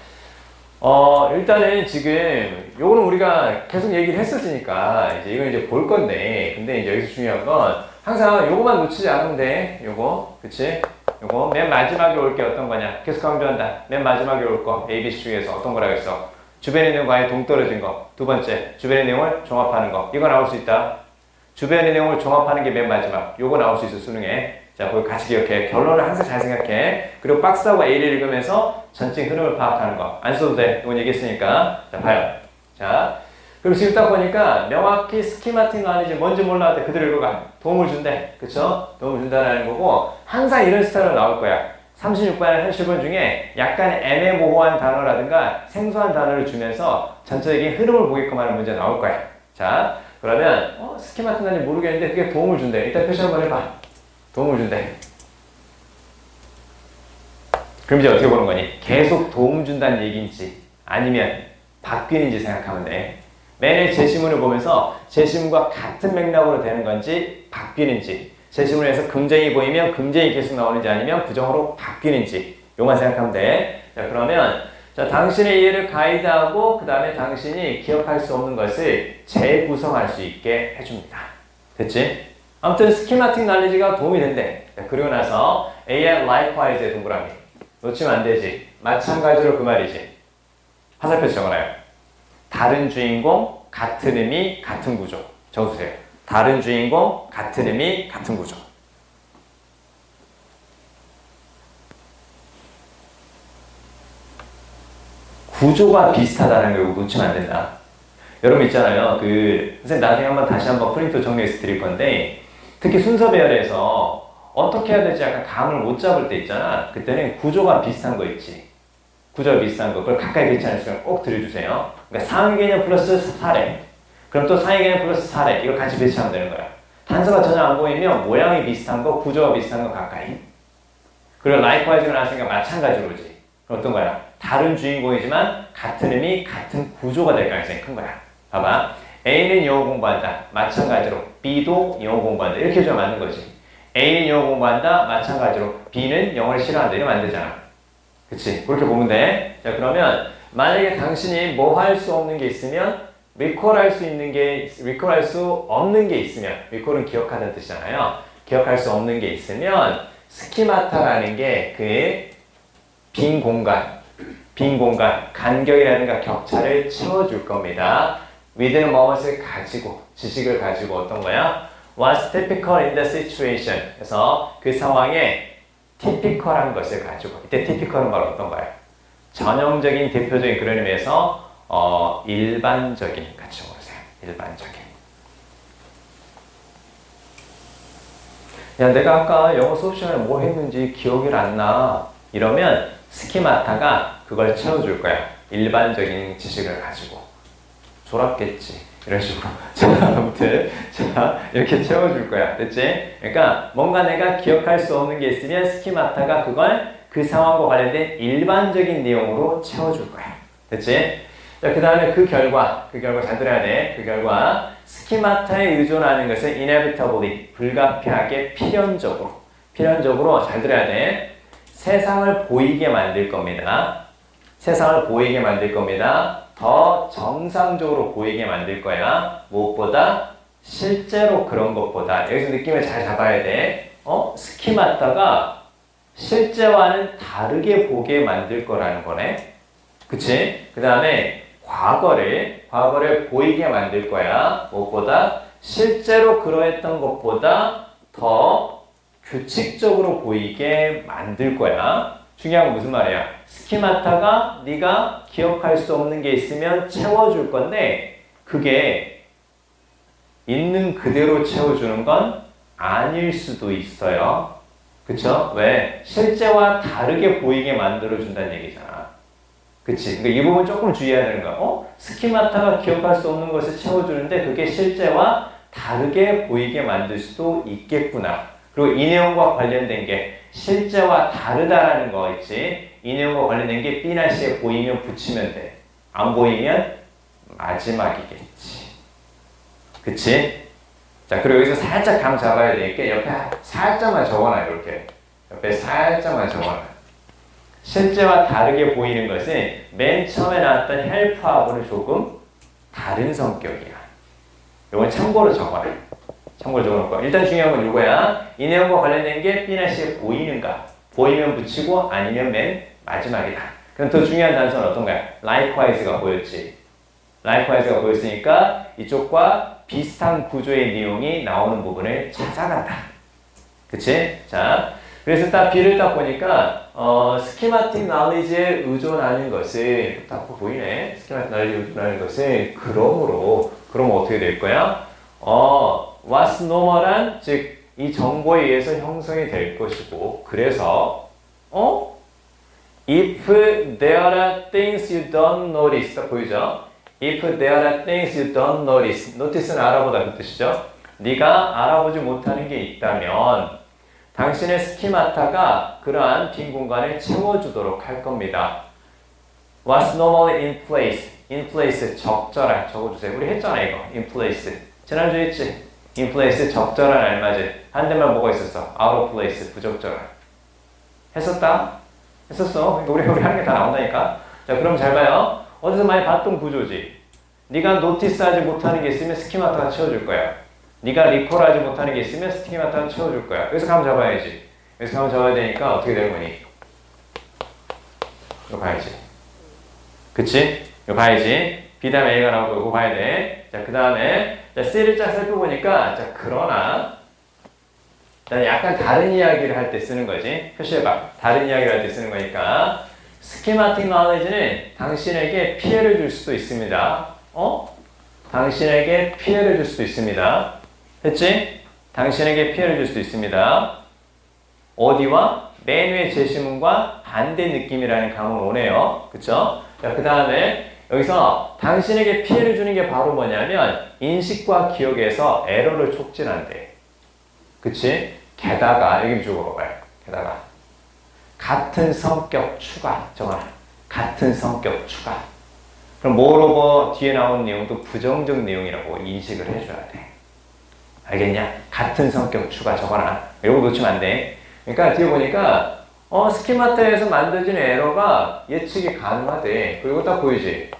일단은 지금 요거는 우리가 계속 얘기를 했었으니까 이제 이건 이제 볼 건데, 근데 이제 여기서 중요한 건 항상 요거만 놓치지 않으면 돼. 요거. 그치? 요거 맨 마지막에 올 게 어떤 거냐? 계속 강조한다. 맨 마지막에 올 거. ABC 중에서 어떤 거라고 했어? 주변의 내용과의 동떨어진 거. 두 번째, 주변의 내용을 종합하는 거. 이거 나올 수 있다. 주변의 내용을 종합하는 게 맨 마지막. 요거 나올 수 있어, 수능에. 자, 그걸 같이 기억해. 결론을 항상 잘 생각해. 그리고 박스하고 A를 읽으면서 전체 흐름을 파악하는 거. 안 써도 돼. 이건 얘기했으니까. 자, 봐요. 자, 그리고 지금 딱 보니까 명확히 스키마틱 아니지 뭔지 몰라도 돼. 그대로 읽어가. 도움을 준대. 그쵸? 도움을 준다는 거고, 항상 이런 스타일로 나올 거야. 36번이나 30번 중에 약간 애매모호한 단어라든가 생소한 단어를 주면서 전체적인 흐름을 보게끔 하는 문제 나올 거야. 자, 그러면 스키마틱 아니지 모르겠는데 그게 도움을 준대. 일단 표시 한번 해봐. 도움을 준대. 그럼 이제 어떻게 보는 거니? 계속 도움 준다는 얘기인지 아니면 바뀌는지 생각하면 돼. 매일 제시문을 보면서 제시문과 같은 맥락으로 되는 건지 바뀌는지, 제시문에서 긍정이 보이면 긍정이 계속 나오는지 아니면 부정으로 바뀌는지, 요만 생각하면 돼. 자, 그러면 자, 당신의 이해를 가이드하고 그 다음에 당신이 기억할 수 없는 것을 재구성할 수 있게 해줍니다. 됐지? 아무튼 스키마틱 날리지가 도움이 된대. 자, 그리고 나서 and likewise의 동그라미. 놓치면 안 되지. 마찬가지로 그 말이지. 화살표에서 적어놔요. 다른 주인공, 같은 의미, 같은 구조. 적어주세요. 다른 주인공, 같은 의미, 같은 구조. 구조가 비슷하다는 걸 놓치면 안 된다. 여러분 있잖아요. 선생님 나중에 다시 한번 프린트 정리해서 드릴 건데, 특히 순서 배열에서 어떻게 해야 될지 약간 감을 못 잡을 때 있잖아. 그때는 구조가 비슷한 거 있지. 구조가 비슷한 거. 그걸 가까이 배치하는 꼭 들여주세요. 그러니까 상위 개념 플러스 사례. 그럼 또 상위 개념 플러스 사례. 이걸 같이 배치하면 되는 거야. 단서가 전혀 안 보이면 모양이 비슷한 거, 구조가 비슷한 거 가까이. 그리고 likewise가 나왔으니까 마찬가지로지. 어떤 거야? 다른 주인공이지만 같은 의미, 같은 구조가 될 가능성이 큰 거야. 봐봐. A는 영어 공부한다. 마찬가지로 B도 영어 공부한다. 이렇게 해주면 맞는 거지. A는 영어 공부한다. 마찬가지로 B는 영어를 싫어한다. 이러면 안 되잖아. 그치? 그렇게 보면 돼. 자, 그러면 만약에 당신이 뭐 할 수 없는 게 있으면 recall 할 수 없는 게 있으면, recall은 기억하다는 뜻이잖아요. 기억할 수 없는 게 있으면 스키마타라는 게 그 빈 공간, 간격이라든가 격차를 채워줄 겁니다. within moment을 가지고, 지식을 가지고 어떤 거야? What's typical in the situation? 그래서 그 상황에 typical한 것을 가지고, 이때 typical은 바로 어떤 거야? 전형적인, 대표적인 그런 의미에서 일반적인, 같이 적어주세요. 일반적인. 야, 내가 아까 영어 수업 시간에 뭐 했는지 기억이 안 나. 이러면 스키마타가 그걸 채워줄 거야. 일반적인 지식을 가지고. 졸았겠지. 이런 식으로. 자, 아무튼, 자, 이렇게 채워줄 거야. 됐지? 그러니까 뭔가 내가 기억할 수 없는 게 있으면 스키마타가 그걸 그 상황과 관련된 일반적인 내용으로 채워줄 거야. 됐지? 자, 그 다음에 그 결과 잘 들어야 돼. 그 결과, 스키마타에 의존하는 것은 inevitably, 불가피하게 필연적으로 잘 들어야 돼. 세상을 보이게 만들 겁니다. 세상을 보이게 만들 겁니다. 더 정상적으로 보이게 만들 거야. 무엇보다 실제로 그런 것보다. 여기서 느낌을 잘 잡아야 돼. 스키마타가 실제와는 다르게 보게 만들 거라는 거네. 그치? 그 다음에 과거를 보이게 만들 거야. 무엇보다 실제로 그러했던 것보다 더 규칙적으로 보이게 만들 거야. 중요한 건 무슨 말이야? 스키마타가 네가 기억할 수 없는 게 있으면 채워줄 건데 그게 있는 그대로 채워주는 건 아닐 수도 있어요. 그쵸? 왜? 실제와 다르게 보이게 만들어준다는 얘기잖아. 그치? 그러니까 이 부분 조금 주의해야 되는 거야. 스키마타가 기억할 수 없는 것을 채워주는데 그게 실제와 다르게 보이게 만들 수도 있겠구나. 그리고 이 내용과 관련된 게 실제와 다르다라는 거 있지. 이 내용과 관련된 게 B나 C에 보이면 붙이면 돼. 안 보이면 마지막이겠지. 그치? 자, 그리고 여기서 살짝 감 잡아야 되니까 옆에 살짝만 적어놔. 이렇게 옆에 살짝만 적어놔. 실제와 다르게 보이는 것은 맨 처음에 나왔던 헬프하고는 조금 다른 성격이야. 이건 참고로 적어라. 참고로 적어놓고. 일단 중요한 건 이거야. 이 내용과 관련된 게 B나 C에 보이는가? 보이면 붙이고 아니면 맨 마지막이다. 그럼 더 중요한 단서는 어떤가요? Likewise가 보였지. Likewise가 보였으니까 이쪽과 비슷한 구조의 내용이 나오는 부분을 찾아간다. 그치? 자, 그래서 딱 B를 딱 보니까 schematic knowledge에 의존하는 것은 딱 보이네. schematic knowledge에 의존하는 것은 그럼 어떻게 될 거야? what's normal한 즉 이 정보에 의해서 형성이 될 것이고 그래서 if there are things you don't notice 딱 보이죠? If there are things you don't notice notice는 알아보다 그 뜻이죠? 네가 알아보지 못하는 게 있다면 당신의 스키마타가 그러한 빈 공간을 채워주도록 할 겁니다. What's normally in place? In place 적절한 적어주세요. 우리 했잖아 이거. In place. 지난주에 했지? In place 적절한 알맞은. 한 대만 뭐가 있었어? Out of place 부적절한. 했었다? 했었어. 우리 하는 게 다 나온다니까. 자, 그럼 잘 봐요. 어디서 많이 봤던 구조지. 네가 노티스하지 못하는 게 있으면 스키마타가 채워줄 거야. 네가 리콜하지 못하는 게 있으면 스키마타가 채워줄 거야. 여기서 감 잡아야지. 여기서 감 잡아야 되니까 어떻게 되는 거니? 이거 봐야지. 그치? 이거 봐야지. B 다음에 A가 나오고 이거 봐야 돼. 자, 그 다음에 C를 쫙 살펴보니까 자, 그러나 약간 다른 이야기를 할 때 쓰는 거지. 표시해봐. 다른 이야기를 할 때 쓰는 거니까 schematic knowledge는 당신에게 피해를 줄 수도 있습니다. 당신에게 피해를 줄 수도 있습니다. 했지? 당신에게 피해를 줄 수도 있습니다. 어디와? 맨 위의 제시문과 반대 느낌이라는 감은 오네요. 그쵸? 자, 그 다음에 여기서 당신에게 피해를 주는 게 바로 뭐냐면 인식과 기억에서 에러를 촉진한대. 그치? 게다가 여기 쪽으로 봐요. 게다가 같은 성격 추가 정말 같은 성격 추가. 그럼 moreover 뒤에 나온 내용도 부정적 내용이라고 인식을 해줘야 돼. 알겠냐? 같은 성격 추가 적어놔. 이거 놓치면 안 돼. 그러니까 뒤에 보니까 스키마타에서 만들어진 에러가 예측이 가능하대. 그리고 딱 보이지?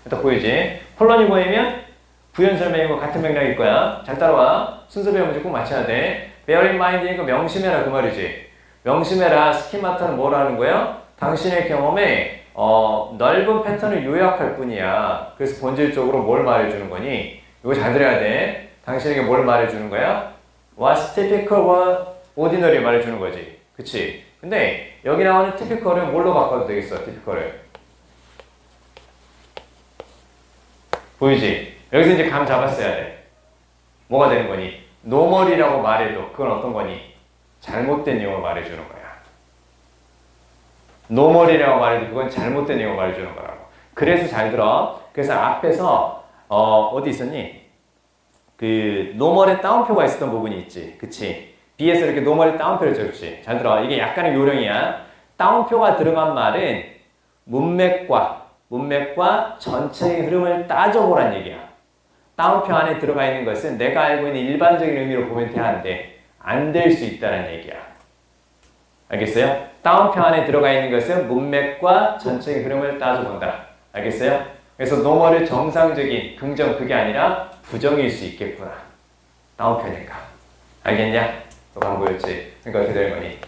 딱 보이지? 콜론이 보이면 부연 설명이고 같은 맥락일 거야. 잘 따라와. 순서 배우면 꼭 맞춰야 돼. bear in mind이니까 명심해라 그 말이지. 명심해라. 스키마타는 뭘 하는 거야? 당신의 경험에 넓은 패턴을 요약할 뿐이야. 그래서 본질적으로 뭘 말해주는 거니? 이거 잘 들어야 돼. 당신에게 뭘 말해주는 거야? What's typical, ordinary 말해주는 거지. 그치? 근데 여기 나오는 typical은 뭘로 바꿔도 되겠어? typical을. 보이지? 여기서 이제 감 잡았어야 돼. 뭐가 되는 거니? normal이라고 말해도 그건 어떤 거니? 잘못된 내용을 말해주는 거야. normal이라고 말해도 그건 잘못된 내용을 말해주는 거라고. 그래서 잘 들어. 그래서 앞에서 어디 있었니? 그 normal에 따옴표가 있었던 부분이 있지. 그치? B에서 이렇게 normal에 따옴표를 줬지. 잘 들어. 이게 약간의 요령이야. 따옴표가 들어간 말은 문맥과 전체의 흐름을 따져보란 얘기야. 따옴표 안에 들어가 있는 것은 내가 알고 있는 일반적인 의미로 보면 되는데 안 될 수 있다는 얘기야. 알겠어요? 따옴표 안에 들어가 있는 것은 문맥과 전체의 흐름을 따져본다. 알겠어요? 그래서 normal을 정상적인 긍정 그게 아니라 부정일 수 있겠구나. 따옴표니까. 알겠냐? 너가 안 보였지? 그러니까 어떻게 되는 거니?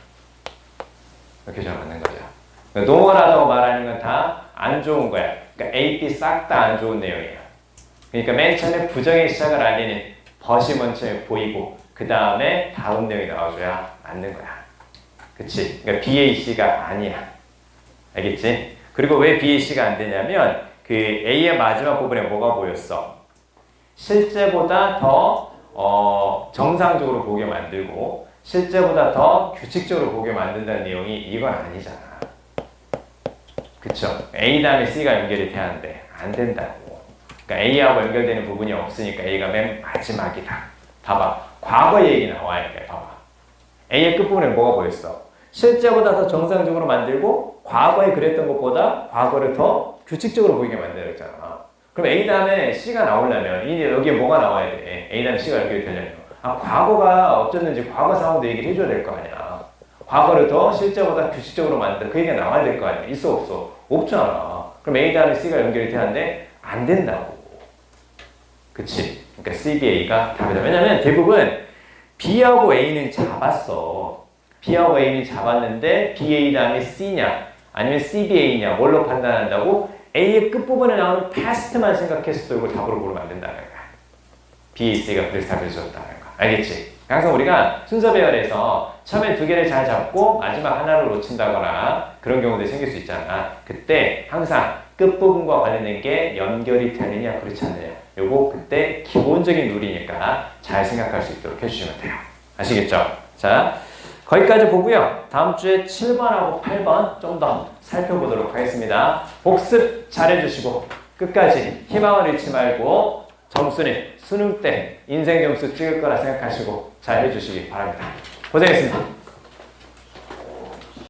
이렇게 적어놓는 거죠. 그러니까 normal하다고 말하는 건 다 안 좋은 거야. 그러니까 A, B 싹 다 안 좋은 내용이야. 그러니까 맨 처음에 부정의 시작을 알리는 벗이 먼저 보이고 그 다음에 다음 내용이 나와줘야 맞는 거야. 그치? 그러니까 BAC가 아니야. 알겠지? 그리고 왜 BAC가 안 되냐면 그 A의 마지막 부분에 뭐가 보였어? 실제보다 더 정상적으로 보게 만들고 실제보다 더 규칙적으로 보게 만든다는 내용이 이건 아니잖아. 그쵸? A 다음에 C가 연결이 돼야 하는데 안 된다고. 그러니까 A하고 연결되는 부분이 없으니까 A가 맨 마지막이다. 봐봐. 과거 얘기 나와야 돼. 봐봐. A의 끝부분에 뭐가 보였어? 실제보다 더 정상적으로 만들고 과거에 그랬던 것보다 과거를 더 규칙적으로 보이게 만들었잖아. 그럼 A 다음에 C가 나오려면 여기에 뭐가 나와야 돼? A 다음에 C가 연결이 되려면 과거가 어쩌는지 과거 상황도 얘기를 해줘야 될 거 아니야. 과거를 더 실제보다 규칙적으로 만들 그 얘기가 나와야 될 거 아니야. 있어 없어? 없잖아. 그럼 A 다음에 C가 연결이 되는데 안 된다고. 그치? 그러니까 CBA가 답이다. 왜냐면 대부분 B하고 A는 잡았어. B하고 A는 잡았는데 BA 다음에 C냐 아니면 CBA냐 뭘로 판단한다고? A의 끝부분에 나오는 past만 생각해서 이걸 답으로 고르면 안 된다는 거야. B, C가 그래서 답을 줬다는 거야. 알겠지? 항상 우리가 순서 배열에서 처음에 두 개를 잘 잡고 마지막 하나를 놓친다거나 그런 경우도 생길 수 있잖아. 그때 항상 끝부분과 관련된 게 연결이 되느냐 그렇지 않느냐 요거 그때 기본적인 룰이니까 잘 생각할 수 있도록 해주시면 돼요. 아시겠죠? 자, 거기까지 보고요. 다음 주에 7번하고 8번 좀 더 살펴보도록 하겠습니다. 복습 잘 해주시고 끝까지 희망을 잃지 말고 점수는 수능 때 인생 점수 찍을 거라 생각하시고 잘 해주시기 바랍니다. 고생했습니다.